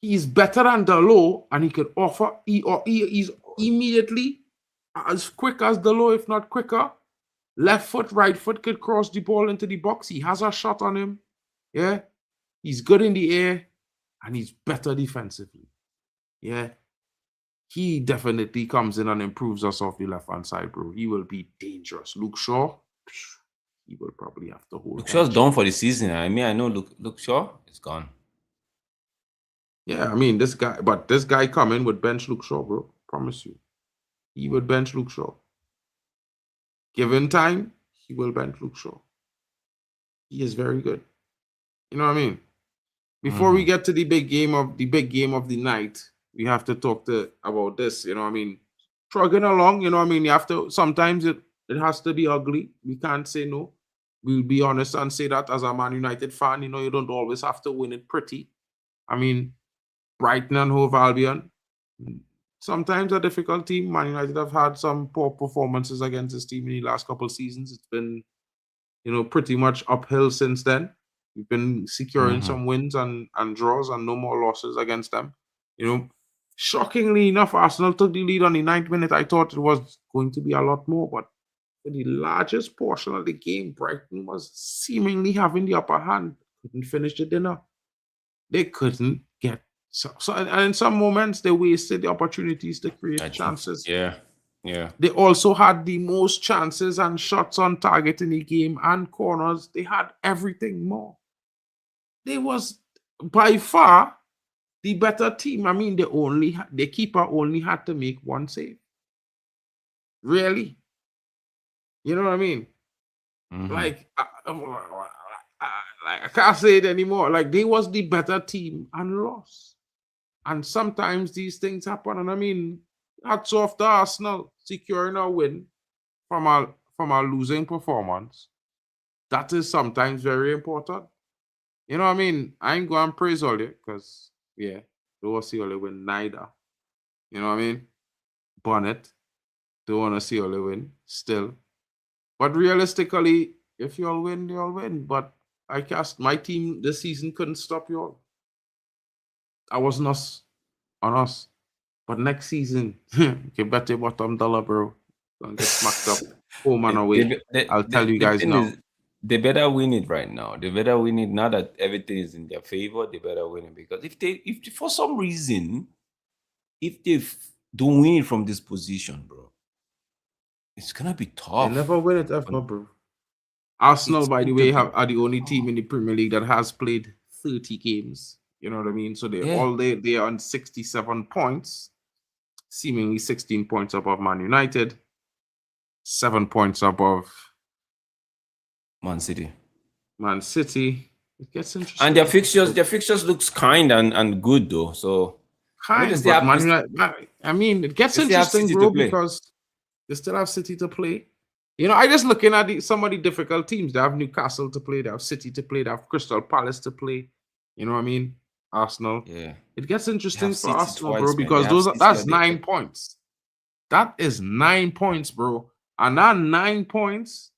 He's better than Delo, and he could offer. He's immediately as quick as Delo, if not quicker. Left foot, right foot, could cross the ball into the box. He has a shot on him. Yeah, he's good in the air, and he's better defensively. Yeah, he definitely comes in and improves us off the left-hand side, bro. He will be dangerous. Luke Shaw, he will probably have to hold. Luke Shaw's done for the season. I mean, I know Luke Shaw is gone. Yeah, I mean, this guy coming would bench Luke Shaw, bro. Promise you. He would bench Luke Shaw. Given time, he will bench Luke Shaw. He is very good. You know what I mean? Before we get to the big game of the night, we have to talk about this. You know what I mean? Trugging along, you know what I mean? You have to, sometimes it has to be ugly. We can't say no. We'll be honest and say that as a Man United fan, you know, you don't always have to win it pretty. I mean, Brighton and Hove Albion, sometimes a difficult team. Man United have had some poor performances against this team in the last couple of seasons. It's been, you know, pretty much uphill since then. We've been securing some wins and draws and no more losses against them. You know, shockingly enough, Arsenal took the lead on the 9th minute. I thought it was going to be a lot more, but for the largest portion of the game, Brighton was seemingly having the upper hand. Couldn't finish the dinner. They couldn't get and in some moments they wasted the opportunities to create chances. Yeah. They also had the most chances and shots on target in the game and corners. They had everything more. They was by far the better team. I mean, the keeper only had to make one save. Really? You know what I mean? Like, I can't say it anymore. Like, they was the better team and lost. And sometimes these things happen. And I mean, hats off to Arsenal securing a win from a losing performance. That is sometimes very important. You know what I mean? I ain't going to praise all you because, yeah, don't want to see all win neither. You know what I mean? Bonnet, don't want to see all win still. But realistically, if you all win, you all win. But I cast my team this season couldn't stop you all. I wasn't on us. But next season, you bet your bottom dollar, bro. Don't get smacked up home and away. I'll tell you guys now. They better win it right now. They better win it now that everything is in their favor. They better win it, because if for some reason, if they don't win it from this position, bro, it's gonna be tough. They never win it ever, bro. Arsenal, by the way, are the only team in the Premier League that has played 30 games. You know what I mean? So they are on 67 points, seemingly 16 points above Man United, 7 points above Man City. It gets interesting. And their fixtures looks kind and good though. So kind, but Man United, I mean, it gets interesting, bro, because they still have City to play. You know, I just looking at some of the difficult teams. They have Newcastle to play, they have City to play, they have Crystal Palace to play. You know what I mean? Arsenal. Yeah. It gets interesting for Arsenal, bro, because that's 9 points. That is 9 points, bro. And that 9 points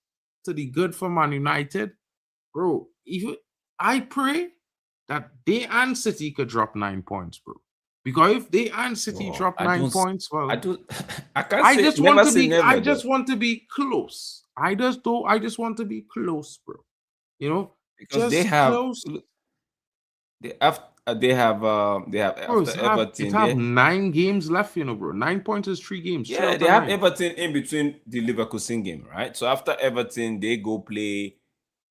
to the good for Man United, bro. Even I pray that they and City could drop 9 points, bro. Because if they and City drop 9 points, well, I don't. I can't say. just Never want to say be. never. I just want to be close. I just want to be close, bro. You know, because just they have. close. They have. They have. They have Bro, after Everton. it have 9 games left, you know, bro. 9 points is 3 games. Yeah, they have Everton in between the Leverkusen game, right? So after Everton, they go play.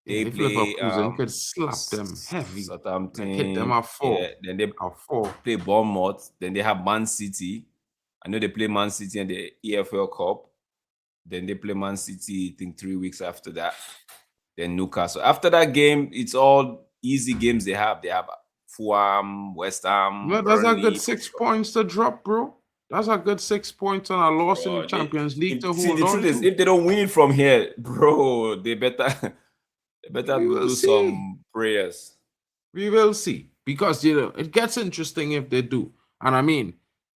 They play. Leverkusen could slap them heavy, Southampton. like hit them at 4. Yeah, then they four. play Bournemouth. Then they have Man City. I know they play Man City in the EFL Cup. Then they play Man City, I think 3 weeks after that. Then Newcastle. After that game, it's all easy games they have. They have Fulham, West Ham. Well, that's a good 6 points to drop, bro. That's a good 6 points on a loss in the Champions League to hold on. The truth is, if they don't win it from here, bro, they better do some prayers. We will see. Because, you know, it gets interesting if they do. And I mean,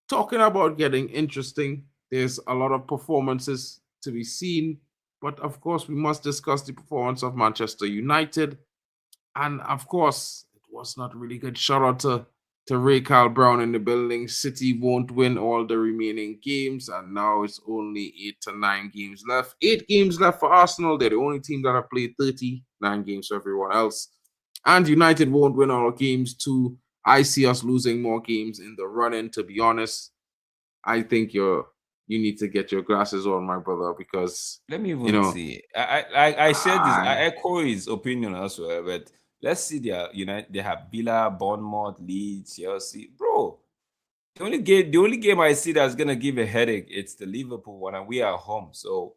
talking about getting interesting, there's a lot of performances to be seen. But, of course, we must discuss the performance of Manchester United. And, of course, it was not really good. Shout out to Ray Carl Brown in the building. City won't win all the remaining games. And now it's only 8 to 9 games left. 8 games left for Arsenal. They're the only team that have played 39 games for everyone else. And United won't win all games too. I see us losing more games in the run-in, to be honest. I think you need to get your glasses on, my brother, because let me even see. I said this. I echo his opinion as well, but let's see their United. They have Villa, Bournemouth, Leeds, Chelsea, bro. The only game I see that's gonna give a headache, it's the Liverpool one, and we are home. So,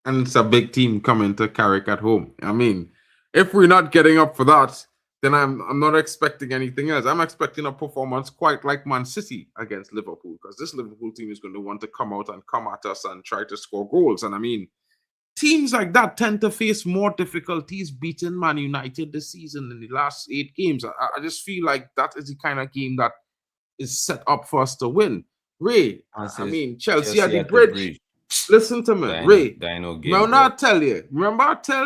and it's a big team coming to Carrick at home. I mean, if we're not getting up for that, then I'm not expecting anything else. I'm expecting a performance quite like Man City against Liverpool, because this Liverpool team is going to want to come out and come at us and try to score goals. And I mean, teams like that tend to face more difficulties beating Man United this season in the last 8 games. I just feel like that is the kind of game that is set up for us to win. Ray, I mean, Chelsea at the bridge. Listen to me, Ray. Remember I tell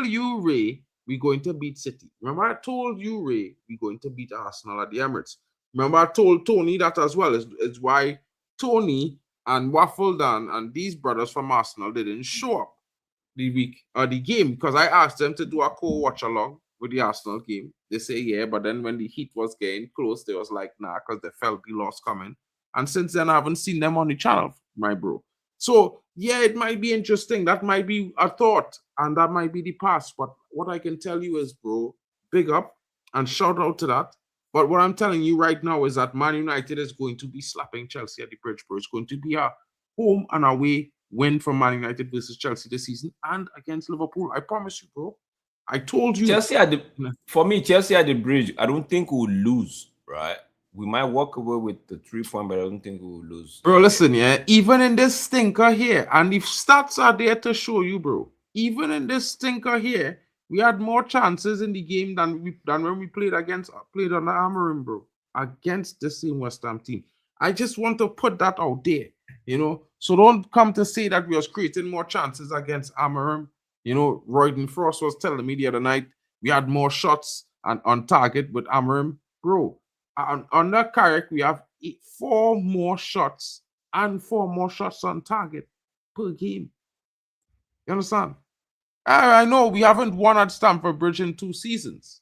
you, Ray, we're going to beat City. Remember I told you, Ray, we're going to beat Arsenal at the Emirates. Remember I told Tony that as well. It's why Tony and Waffledan and these brothers from Arsenal didn't show up the game, because I asked them to do a co-watch along with the Arsenal game. They say yeah, but then when the heat was getting close, they was like nah, because they felt the loss coming. And since then, I haven't seen them on the channel, my bro. So yeah, it might be interesting. That might be a thought, and that might be the past. But what I can tell you is, bro, big up and shout out to that. But what I'm telling you right now is that Man United is going to be slapping Chelsea at the bridge, bro. It's going to be a home and away win from Man United versus Chelsea this season and against Liverpool. I promise you, bro. I told you. Chelsea at the bridge, I don't think we'll lose, right? We might walk away with the 3 point, but I don't think we'll lose. Bro, listen, yeah. Even in this stinker here, and the stats are there to show you, bro. Even in this stinker here, we had more chances in the game than when we played on the Amarim, bro. Against the same West Ham team. I just want to put that out there, you know. So don't come to say that we was creating more chances against Amarim. You know, Royden Frost was telling me the other night we had more shots on target with Amarim, bro. On that Carrick, we have 4 more shots and 4 more shots on target per game. You understand? I know we haven't won at Stamford Bridge in 2 seasons,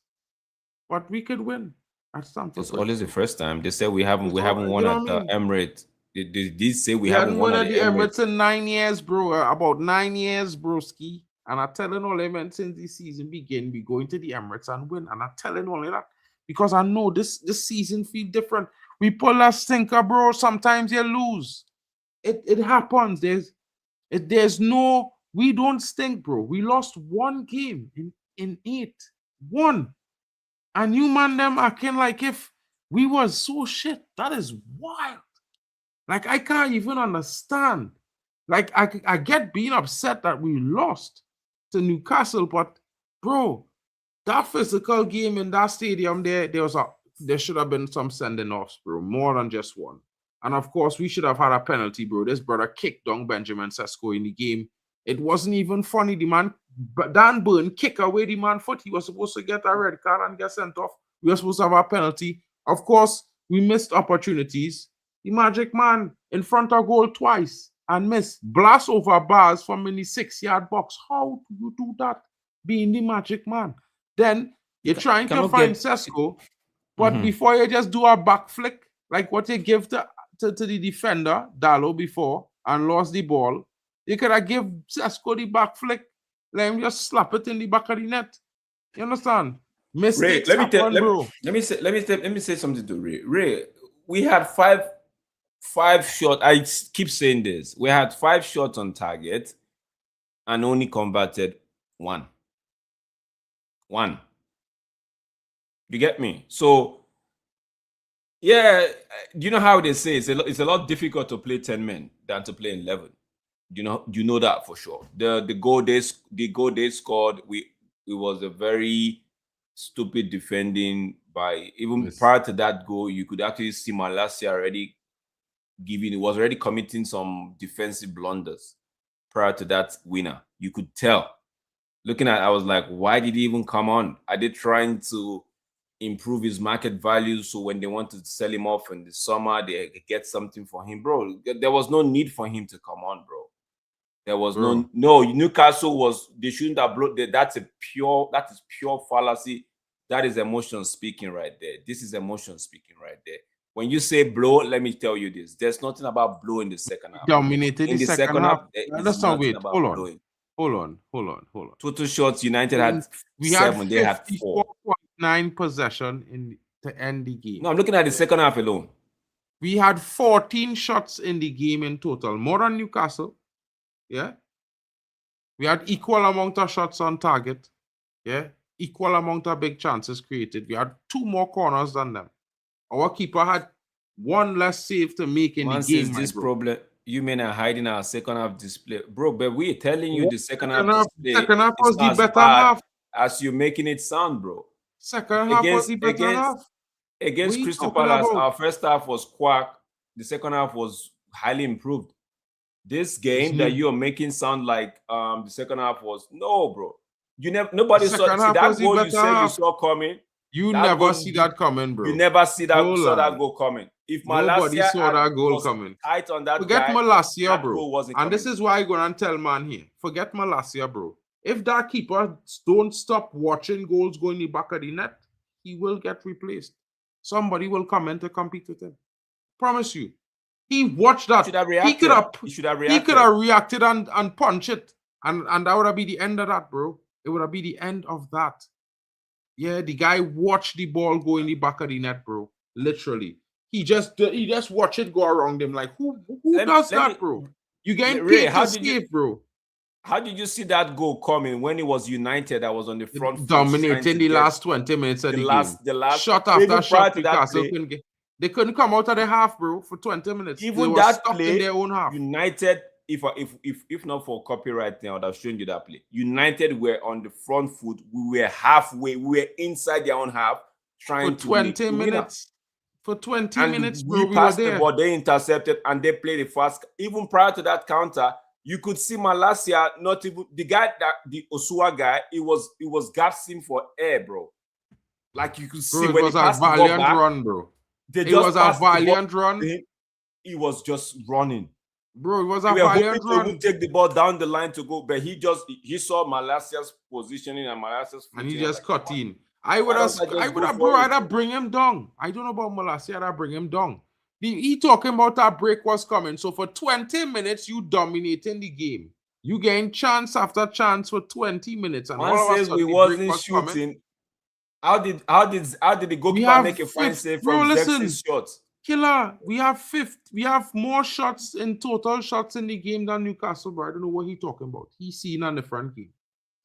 but we could win at Stamford Bridge. It's always the first time. They say we haven't won at the Emirates. They did say we haven't won at the Emirates in 9 years, bro. About 9 years, broski. And I'm telling all them since the season began, we going to the Emirates and win. And I'm telling all of that because I know this season feel different. We pull a stinker, bro. Sometimes you lose. It happens. There's no. We don't stink, bro. We lost 1 game in 8. 1. And you man them acting like if we was so shit. That is wild. Like, I can't even understand. Like, I get being upset that we lost to Newcastle, but, bro, that physical game in that stadium there should have been some sending offs, bro. More than just 1. And, of course, we should have had a penalty, bro. This brother kicked down Benjamin Sesko in the game. It wasn't even funny. The man But Dan Burn kick away the man foot. He was supposed to get a red card and get sent off. We were supposed to have a penalty. Of course, we missed opportunities. The Magic Man in front of goal twice and missed. Blast over bars from in the 6-yard box. How do you do that? Being the Magic Man. Then you're trying to find Sesko, but before you just do a back flick, like what you give to the defender, Dallo, before, and lost the ball, you could have give Sesko the back flick. Let him just slap it in the back of the net. You understand? Mistakes happen, bro. Let me say something to Ray. Ray, we had five shots. I keep saying this. We had 5 shots on target and only converted 1. You get me? So, yeah, you know how they say it's a lot difficult to play 10 men than to play 11. You know that for sure. The goal they scored, it was a very stupid defending by even prior to that goal. You could actually see Malacia already committing some defensive blunders prior to that winner. You could tell. Looking at it, I was like, why did he even come on? Are they trying to improve his market value so when they want to sell him off in the summer, they get something for him? Bro, there was no need for him to come on, bro. There was no Newcastle they shouldn't have blown. That is pure fallacy. That is emotion speaking right there. This is emotion speaking right there. When you say blow, let me tell you this. There's nothing about blow in the second half. Dominated in the second half. That's not wait. Hold on. Total shots, United had 7. They had 4. 54.9 possession to end the game. No, I'm looking at the second half alone. We had 14 shots in the game in total, more than Newcastle. Yeah. We had equal amount of shots on target. Yeah. Equal amount of big chances created. We had 2 more corners than them. Our keeper had 1 less save to make in the game. This problem, you men are hiding our second half display, bro. But we're telling you the second half display. Second half was the better half. As you're making it sound, bro. Second half was the better half. Against Crystal Palace, our first half was quack. The second half was highly improved. This game that you are making sound like the second half was bro. Nobody saw that goal you said you saw coming. You never see that coming, bro. You never saw that goal coming. If nobody saw that goal coming, tight on that. Forget Malacia, bro. And this is why I go and tell man here. Forget Malacia, bro. If that keeper don't stop watching goals going in the back of the net, he will get replaced. Somebody will come in to compete with him. Promise you. He watched that. He could have reacted and punched it. And that would have been the end of that, bro. It would have been the end of that. Yeah, the guy watched the ball go in the back of the net, bro. Literally. He just watched it go around him. Like, who does that, bro? You getting paid to save, bro. How did you see that goal coming when it was United that was on the front? Dominating the last 20 minutes of the game. The last shot after shot. They couldn't come out of the half, bro, for 20 minutes. Even that play, in their own half. United, if not for copyright thing, I would have shown you that play. United were on the front foot. We were halfway. We were inside their own half trying to 20 minutes. For 20 minutes, bro, we passed the ball. They intercepted and they played it fast. Even prior to that counter, you could see Malacia not even the Osua guy. It was gasping for air, bro. Like you could see when it was a valiant run, bro. It was a valiant run. He was just running. Bro, it was a valiant run. He would take the ball down the line to go, but he saw Malacia's positioning and Malacia's and he just cut in. I would have bring him down. I don't know about Malacia, I'd bring him down. He talking about that break was coming. So for 20 minutes, you dominating the game. You getting chance after chance for 20 minutes. And one says we wasn't shooting. How did the goalkeeper make a fine save from Drex's shots? Killer, we have more shots in total shots in the game than Newcastle, bro. I don't know what he's talking about. He's seen on the front game.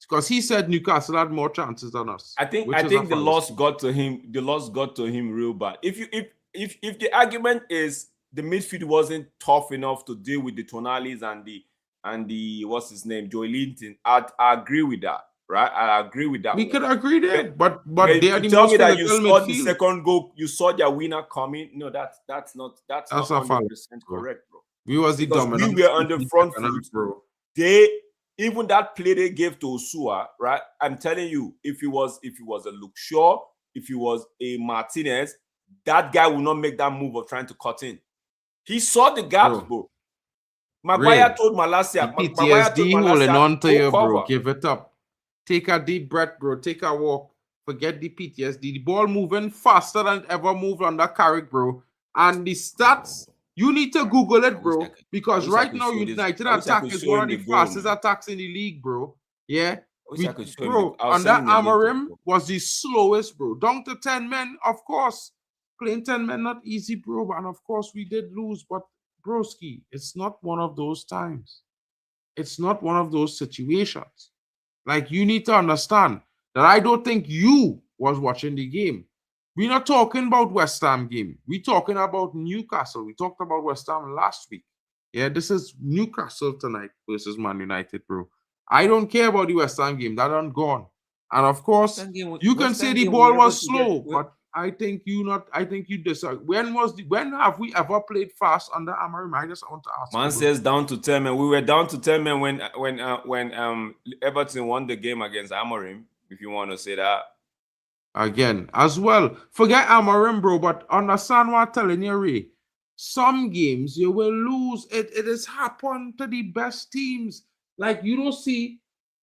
Because he said Newcastle had more chances than us. I think the loss got to him. The loss got to him real bad. If the argument is the midfield wasn't tough enough to deal with the Tonales and the what's his name, Joey Linton, I agree with that. Right, I agree with that. We could agree there, but they are the tell most me that you saw midfield. The second goal, you saw their winner coming. No, that's not 100% correct, bro. We was the dominant. We were on the front foot, bro. They even that play they gave to Osua, right? I'm telling you, if it was a Luke Shaw, if it was a Martinez, that guy will not make that move of trying to cut in. He saw the gaps, bro. Maguire told Malacia, PTSD holding on to you, bro. cover. Give it up. Take a deep breath, bro. Take a walk. Forget the PTSD. The ball moving faster than it ever moved under Carrick, bro. And the stats, you need to Google it, bro. Because right now, United attack is one of the fastest attacks in the league, bro. Yeah. Bro, under Amorim was the slowest, bro. Down to 10 men, of course. Playing 10 men, not easy, bro. And of course, we did lose. But, broski, it's not one of those times. It's not one of those situations. Like, you need to understand that I don't think you was watching the game. We're not talking about West Ham game. We're talking about Newcastle. We talked about West Ham last week. Yeah, this is Newcastle tonight versus Man United, bro. I don't care about the West Ham game. That done gone. And of course, you can say the ball was slow, but I think you disagree. When have we ever played fast under Amorim? I just want to ask. Man says down to 10 men. We were down to 10 men when Everton won the game against Amorim, if you want to say that. Again, as well. Forget Amorim, bro, but understand what I'm telling you, Ray. Some games you will lose. It has happened to the best teams. Like, you don't see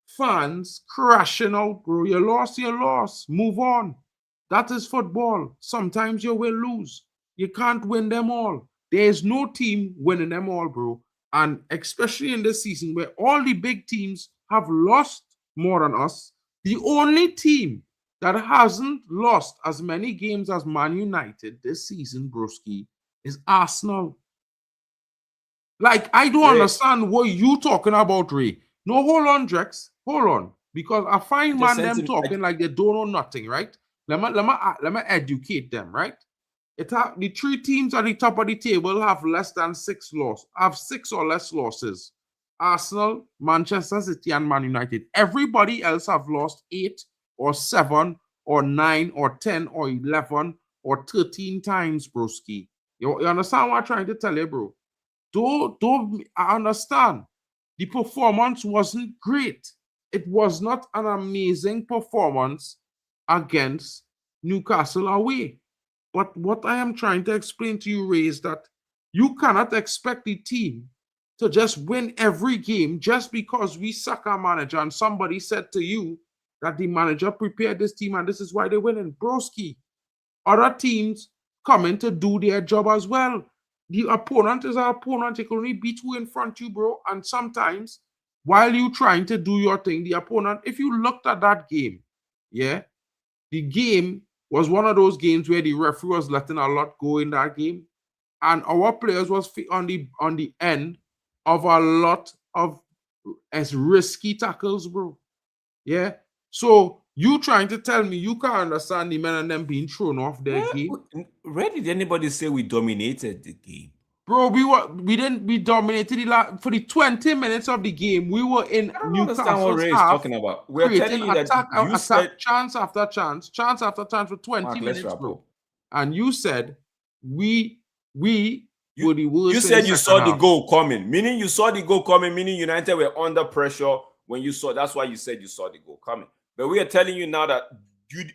fans crashing out, bro. You lost. Move on. That is football. Sometimes you will lose. You can't win them all. There is no team winning them all, bro. And especially in this season where all the big teams have lost more than us, the only team that hasn't lost as many games as Man United this season, broski, is Arsenal. Like, I don't understand what you talking about, Ray. No, hold on, Drex. Hold on. Because I find them talking like they don't know nothing, right? Let me educate them, right? The three teams at the top of the table have less than 6 losses, have 6 or less losses. Arsenal, Manchester City, and Man United. Everybody else have lost 8 or 7 or 9 or 10 or 11 or 13 times, broski. You understand what I'm trying to tell you, bro? I understand. The performance wasn't great. It was not an amazing performance against Newcastle away. But what I am trying to explain to you, Ray, is that you cannot expect the team to just win every game just because we suck our manager and somebody said to you that the manager prepared this team and this is why they're winning. Broski, other teams come in to do their job as well. The opponent is our opponent. They can only beat who in front of you, bro. And sometimes, while you trying to do your thing, the opponent, if you looked at that game, yeah, the game was one of those games where the referee was letting a lot go in that game. And our players was on the end of a lot of as risky tackles, bro. Yeah. So you trying to tell me you can't understand the men and them being thrown off their game? Where did anybody say we dominated the game? Bro, we dominated for the 20 minutes of the game. We were in Newcastle's half talking about. We're telling you that you said chance after chance for 20 minutes, bro. And you said we were the worst. You said you saw the goal coming, meaning you saw the goal coming, meaning United were under pressure when you saw. That's why you said you saw the goal coming. But we are telling you now that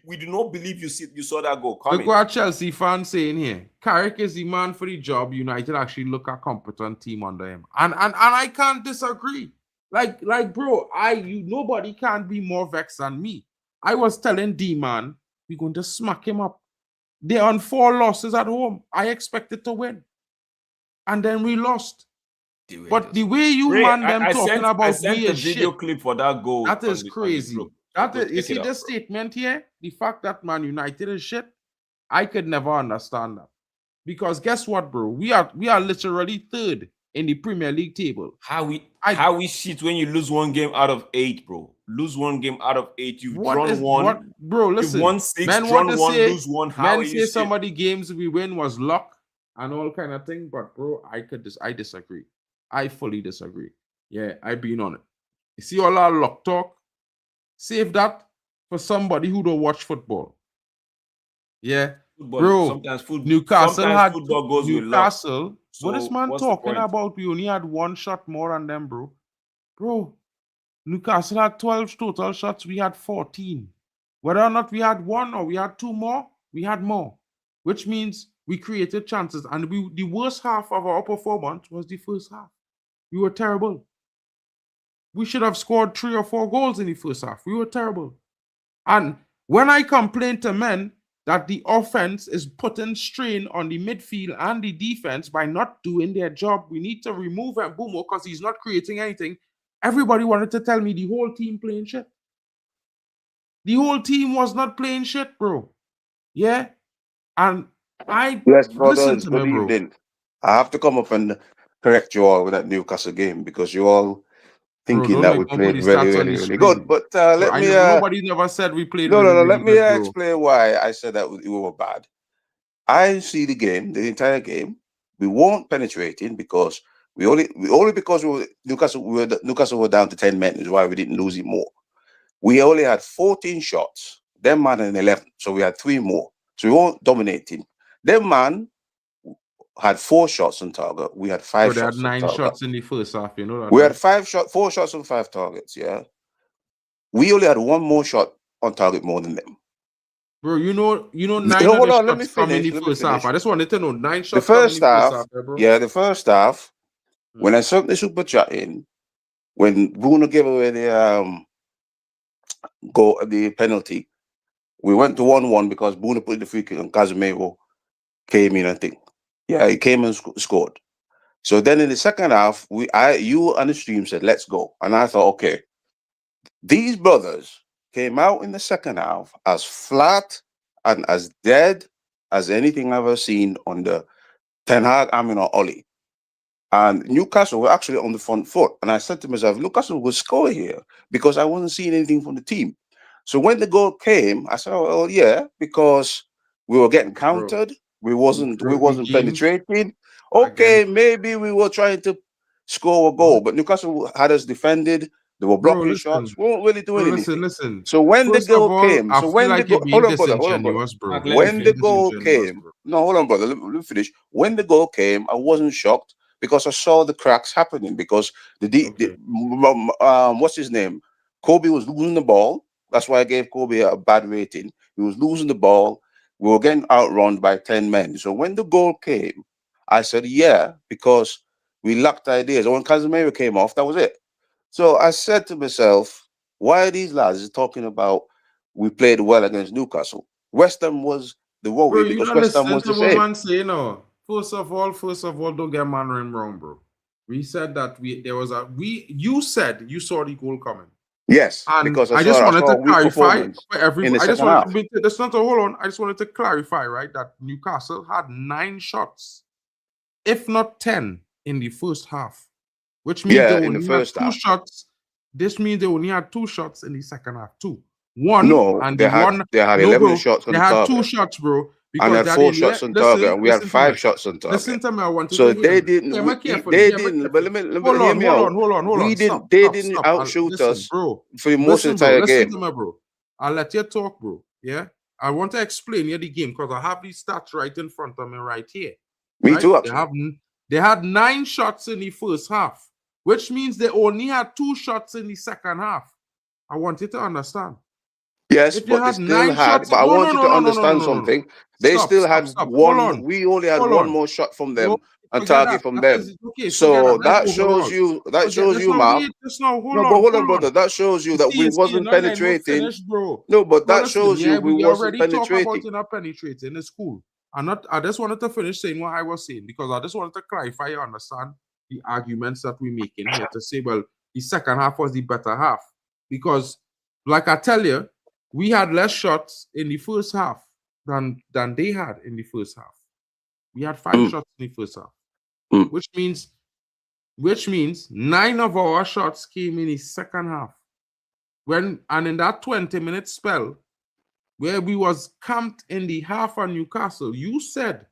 we do not believe you saw that goal coming. Look what Chelsea fans saying here. Carrick is the man for the job. United actually look a competent team under him. And I can't disagree. Like bro, nobody can be more vexed than me. I was telling D-Man, we're going to smack him up. They're on 4 losses at home. I expected to win. And then we lost. But the way you man them talking about I sent the video clip for that goal. That is crazy. You see this statement here? The fact that Man United is shit, I could never understand that. Because guess what, bro? We are literally 3rd in the Premier League table. How we shit when you lose 1 game out of 8, bro? Lose 1 game out of 8. You've drawn 1. Bro, listen. You've won 6, drawn 1, lose 1. Men say some of the games we win was luck and all kind of thing. But bro, I disagree. I fully disagree. Yeah, I've been on it. You see all our luck talk? Save that for somebody who don't watch football. Yeah, football, bro. Sometimes Newcastle had football goes Newcastle. With luck. So what is man talking about? We only had 1 shot more than them, bro. Bro, Newcastle had 12 total shots. We had 14. Whether or not we had one or we had two more, we had more, which means we created chances. And the worst half of our performance was the first half. We were terrible. We should have scored 3 or 4 goals in the first half. We were terrible. And when I complain to men that the offense is putting strain on the midfield and the defense by not doing their job, we need to remove Mbeumo because he's not creating anything. Everybody wanted to tell me the whole team playing shit. The whole team was not playing shit, bro. Yeah? And Yes, listen brothers, to good me, bro. evening. I have to come up and correct you all with that Newcastle game because you all thinking Don't that make we me put played the really, stats on really, the really good. screen. But Bro, let me nobody never said we played no, really let me good, bro. explain why I said that we were bad. I see the game, the entire game. We weren't penetrating because because Newcastle were down to 10 men is why we didn't lose it more. We only had 14 shots. Them man had 11, so we had 3 more. So we weren't dominating. Them man had 4 shots on target. We had 5 Bro, they had shots on 9 target. shots in the first half, you know that, We right? had 4 shots on 5 targets. Yeah, we only had 1 more shot on target more than them. Bro, you know 9 Hold of the on, let me shots come in finish. the first half. I just wanted to know 9 The shots come in first the first half, half, there, bro. yeah, the first half. When I sent the super chat in, when Bruno gave away the penalty, we went to 1-1 because Bruno put the free kick and Casemiro came in. I think, yeah, he came and scored. So then in the second half, you and the stream said, let's go. And I thought, okay, these brothers came out in the second half as flat and as dead as anything I've ever seen on the Ten Hag, Admiral, Oli. And Newcastle were actually on the front foot. And I said to myself, Newcastle will score here because I wasn't seeing anything from the team. So when the goal came, I said, oh, yeah, because we were getting countered. We wasn't penetrating. Okay, maybe we were trying to score a goal, but Newcastle had us defended. They were blocking shots. We weren't really doing anything. Listen. So when the goal came, I feel like you're being disingenuous, bro. When the goal came, no, hold on, brother. Let me finish. When the goal came, I wasn't shocked because I saw the cracks happening because what's his name? Kobe was losing the ball. That's why I gave Kobe a bad rating. He was losing the ball. We were getting outrun by 10 men. So when the goal came, I said, yeah, because we lacked ideas. And when Casemiro came off, that was it. So I said to myself, why are these lads talking about we played well against Newcastle? West Ham was the worry because West Ham was the same. Man say, no. First of all, don't get man wrong, bro. We said that you said you saw the goal coming. Yes, and because I just wanted to clarify for everybody. I just wanted to hold on. I just wanted to clarify, right, that Newcastle had 9 shots, if not 10, in the first half, which means they only had 2 shots. This means they only had 2 shots in the second half. 2. They had 11 shots on the target. They had 2 shots, bro. Because and had 4 shots on target, and we had 5 shots on target. Listen to me, I wanted so to they didn't. They didn't. But let me hear me out. Hold on. They didn't outshoot us, bro. For most of the entire game. Listen to me, bro. I'll let you talk, bro. Yeah, I want to explain you the game because I have these stats right in front of me right here. Me too. Actually. They had 9 shots in the first half, which means they only had 2 shots in the second half. I want you to understand. Yes, but they still had. But I want you to understand something. They still had one. We only had 1 more shot from them and target from them. So that shows you. That shows you, Mark. No, but hold on, brother. That shows you that we wasn't penetrating. No, but that shows you we wasn't penetrating. Penetrating. It's cool. I just wanted to finish saying what I was saying because I just wanted to clarify. You understand the arguments that we're making here to say, well, the second half was the better half because, like I tell you. We had less shots in the first half than they had in the first half. We had 5 shots in the first half, which means 9 of our shots came in the second half. And in that 20-minute spell where we was camped in the half of Newcastle, you said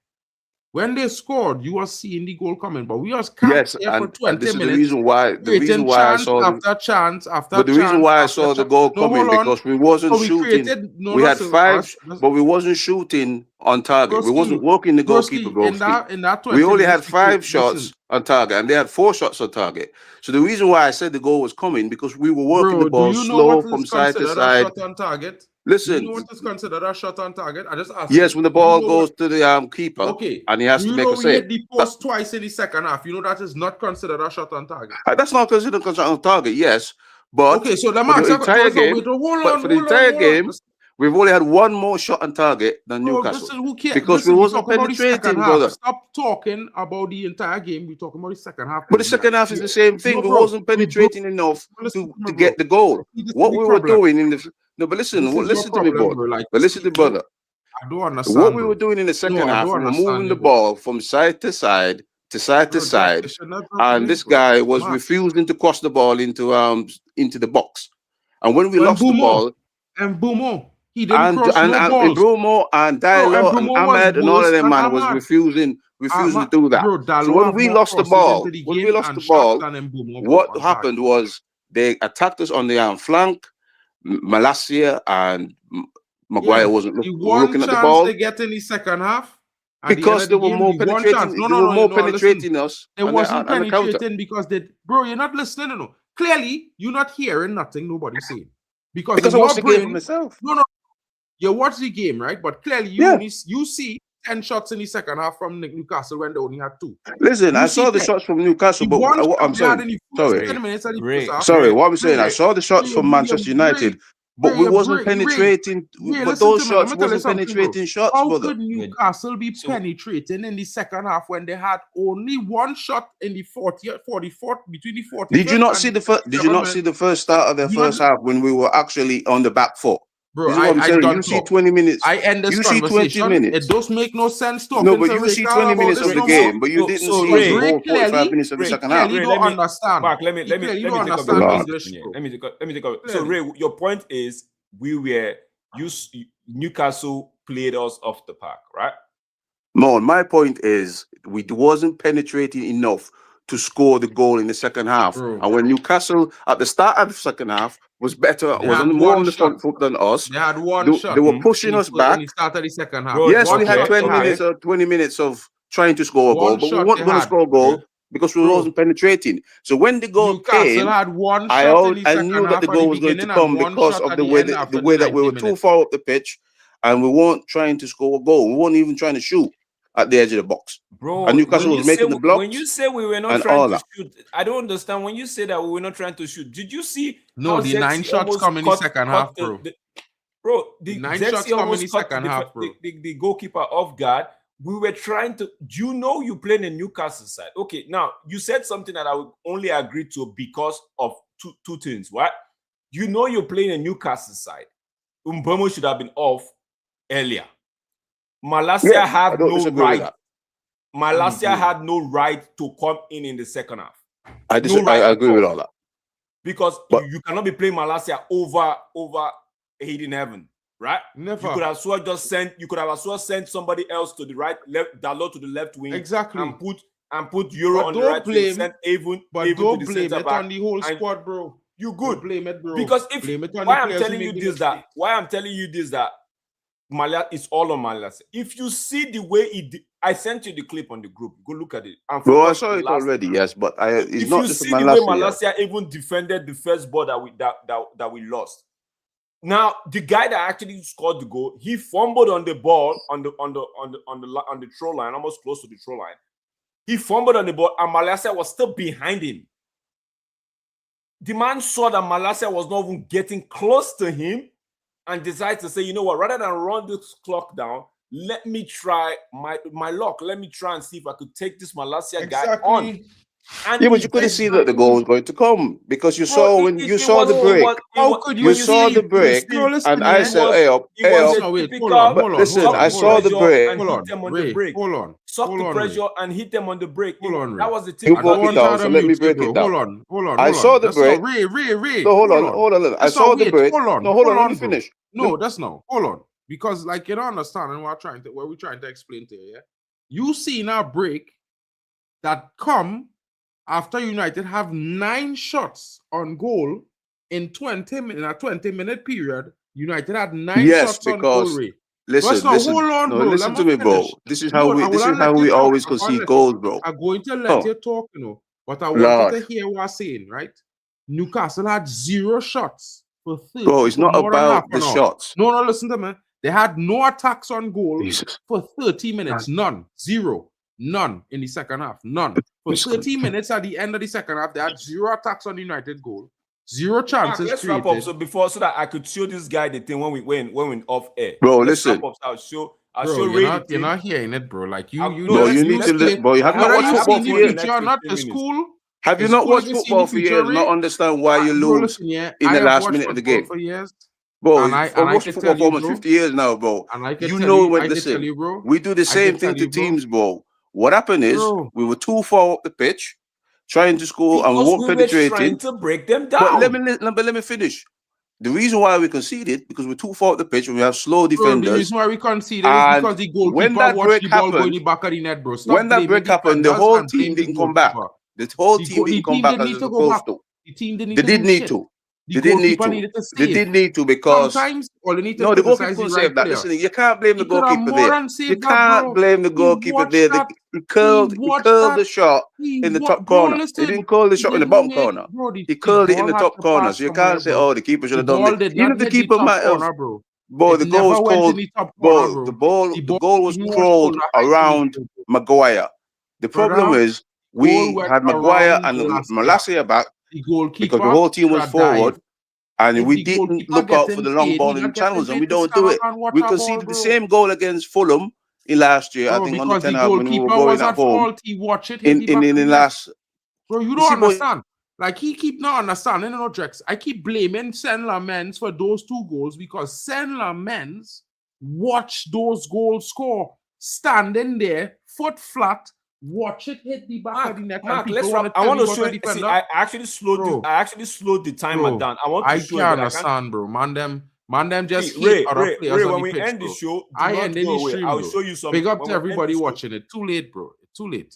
When they scored, you were seeing the goal coming, but we was camped Yes, there for and 20 this is minutes. the reason why. The reason why I chance saw after chance after but the reason why I saw the goal no, coming hold on. because we wasn't So we shooting. created, no, We no, had so five, that's- but we wasn't shooting on target. We wasn't walking the goalkeeper goal in that 20 We only had minutes, 5 shots on target, and they had 4 shots on target. So the reason why I said the goal was coming because we were working the ball do you know slow what from is side to considered side. a shot on target? Listen, Do you know what is considered a shot on target? I just asked. yes, when the ball you know goes to the keeper, okay, and he has to make a we save. hit the post twice in the second half. You know that is not considered a shot on target. That's not considered a shot on target, yes, but okay, so the entire game, for the entire game, we've only had 1 more shot on target than Newcastle. Who cares? Because we wasn't penetrating, brother. Stop talking about the entire game. We're talking about the second half. But the second half is the same thing. We wasn't penetrating enough to get the goal. What we were doing in the but listen to me, boy. But listen to brother. I don't understand. What we were doing in the second half, we were moving the ball from side to side to side, and this guy was refusing to cross the ball into the box. And when we lost the ball, and Bumo, he didn't cross no balls. Brumo and Diallo and Ahmed and all of them man was refusing to do that. So when we lost the ball, what happened was they attacked us on the flank. Malacia and Maguire wasn't looking at the ball. They get in the second half because they were more penetrating. They were more penetrating us. They wasn't penetrating because bro, you're not listening. No, clearly you're not hearing nothing nobody's saying because I watched the game myself. No, you watch the game, right? But clearly you see 10 shots in the second half from Newcastle when they only had 2. Listen, I saw the shots from Newcastle, but I'm sorry. Sorry, what I'm saying, I saw the shots from Manchester United, but we wasn't penetrating. But those shots wasn't penetrating shots, brother. How could Newcastle be penetrating in the second half when they had only 1 shot in the 44th between the 40th? Did you not see the first? Did you not see the first start of the first half when we were actually on the back foot? Bro, you see 20 minutes. I end this conversation. 20 minutes. It does make no sense talking. No, but you see 20 minutes of the game, but you didn't see the whole 45 minutes of the second half. You don't understand. Mark, let me take a so Ray, your point is Newcastle played us off the park, right? No, my point is we wasn't penetrating enough to score the goal in the second half. Bro. And when Newcastle at the start of the second half was better, was more on the front foot than us. They had 1 shot. They were pushing us back. The start of the second half. Bro, yes, we had 20 minutes of trying to score a goal, but we weren't going to score a goal because we wasn't penetrating. So when the goal came, had 1 shot I knew that the goal was going to come because of the way that we were too far up the pitch and we weren't trying to score a goal. We weren't even trying to shoot at the edge of the box. Bro, and Newcastle was making the blocks. When you say we were not trying to shoot, I don't understand. When you say that we were not trying to shoot, did you see? No, the 9 shots come in the second half, bro. The 9 shots come in the second half, bro. The goalkeeper off guard. We were trying to. Do you know you playing in Newcastle side? Okay, now you said something that I would only agree to because of two things. What? You know you're playing in Newcastle side. Mbeumo should have been off earlier. Malacia had no right. Malacia had no right to come in the second half. I agree with all that. Because you cannot be playing Malacia over Hayden Heaven, right? Never. You could have sent somebody else to the right, left, Dalot to the left wing. Exactly. And put Euro on the right wing, send Avon don't to the blame center it back. on the whole squad, bro. You good. Don't blame it, bro. Because why I'm telling you this that Malia is all on Malacia. If you see the way I sent you the clip on the group. Go look at it. Bro, I saw it already. Yes, but it's not just Malacia. If you see the way Malacia even defended the first ball that we lost. Now the guy that actually scored the goal, he fumbled on the ball on the throw line, almost close to the throw line. He fumbled on the ball, and Malacia was still behind him. The man saw that Malacia was not even getting close to him. And decided to say, you know what, rather than run this clock down, let me try my luck. Let me try and see if I could take this Malacia guy on. And but you couldn't see that the goal was going to come because you saw when you saw the break. How could you saw the break? And I said, hey up. Listen, I saw the break. Hold on. Suck the pressure and hit them on the break. That was the thing. You broke it down, so let me break it down. Hold on. I saw the break. Ray. No, hold on. I saw the break. No, hold on. Let me finish. No, that's no. Hold on. Because, like, you don't understand what we're trying to explain to you, yeah? You seen a break that come after United have 9 shots on goal in 20 minutes, in a 20-minute period. United had 9 shots on goal rate. Listen, now, listen, hold on, no, bro. listen Let to me me, bro. finish. This is No, how we always concede goals, bro. I'm going to let Oh. you talk, but I Lord. wanted to hear what I'm saying, right? Newcastle had 0 shots for 30. Bro, it's not more than half about an the hour. shots. No, listen to me. They had no attacks on goal Jesus. for 30 minutes. None. 0. None in the second half. None. For 30 minutes at the end of the second half, they had 0 attacks on United goal. 0 chances Let's created. wrap up so that I could show this guy the thing when we went off air. Bro, Let's listen. wrap up, I'll Bro, show you're not hearing it, bro. Like you need to listen, bro. You have not watched football for years. You're not to school. Have you not watched football for years? Not understand why you lose in the last minute of the game for years. Bro, I've watched football for almost 50 years now, bro. You know when listen, we do the same thing to teams, bro. What happened is we were too far up the pitch, trying to score and we weren't penetrating. Trying to break them down. But let me finish. The reason why we conceded because we're too far up the pitch and we have slow defenders. The reason why we conceded is because the goalkeeper watched the ball go in the back of the net, bro. When that break happened, the whole team didn't come back. The whole team didn't come back as supposed to. The team didn't. They did need to. They did need to. They did need to because sometimes all they need to the goalkeeper couldn't save that. Listen, you can't blame the goalkeeper there. You can't blame the goalkeeper there. He curled the shot in the top corner. He didn't curl the shot in the bottom corner. He curled it in the top corner. So you can't say, "Oh, the keeper should have done it." Even if the keeper might have, bro, the goal was called. Bro, the goal was crawled around Maguire. The problem is we had Maguire and Malacia back because the whole team was forward. And we didn't look out for the long ball in channels, and we don't do it. We conceded the same goal against Fulham in last year, I think, on the 10 when we were going at home. In the last. Bro, you don't understand. Like, he keep not understanding, Drex. I keep blaming Saint-Lamens for those 2 goals because Saint-Lamens watched those goals score, standing there, foot flat, watch it hit the back of the net. Mark, let's wrap. I want to show you. See, I actually slowed the timer down. I want to show you. I can't understand, bro. Man, them just Ray, when we end the show, I end the stream. I'll show you something. Big up to everybody watching it. Too late, bro. Too late.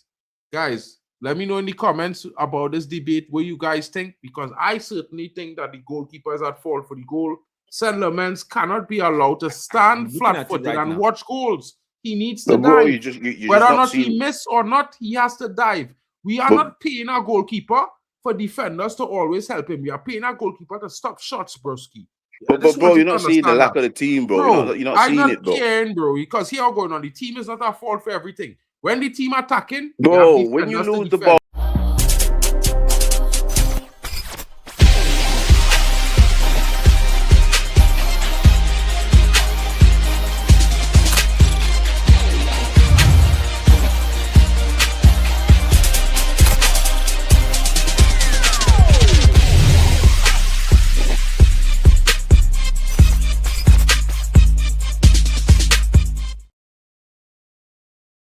Guys, let me know in the comments about this debate what you guys think, because I certainly think that the goalkeeper is at fault for the goal. Saint-Lamens cannot be allowed to stand flat-footed and watch goals. He needs to dive. Whether or not he miss or not, he has to dive. We are not paying our goalkeeper for defenders to always help him. We are paying our goalkeeper to stop shots, broski. But bro, you're not seeing the lack of the team, bro. You're not seeing it, bro. I'm not caring, bro, because here going on. The team is not our fault for everything. When the team attacking, bro, when you lose the ball.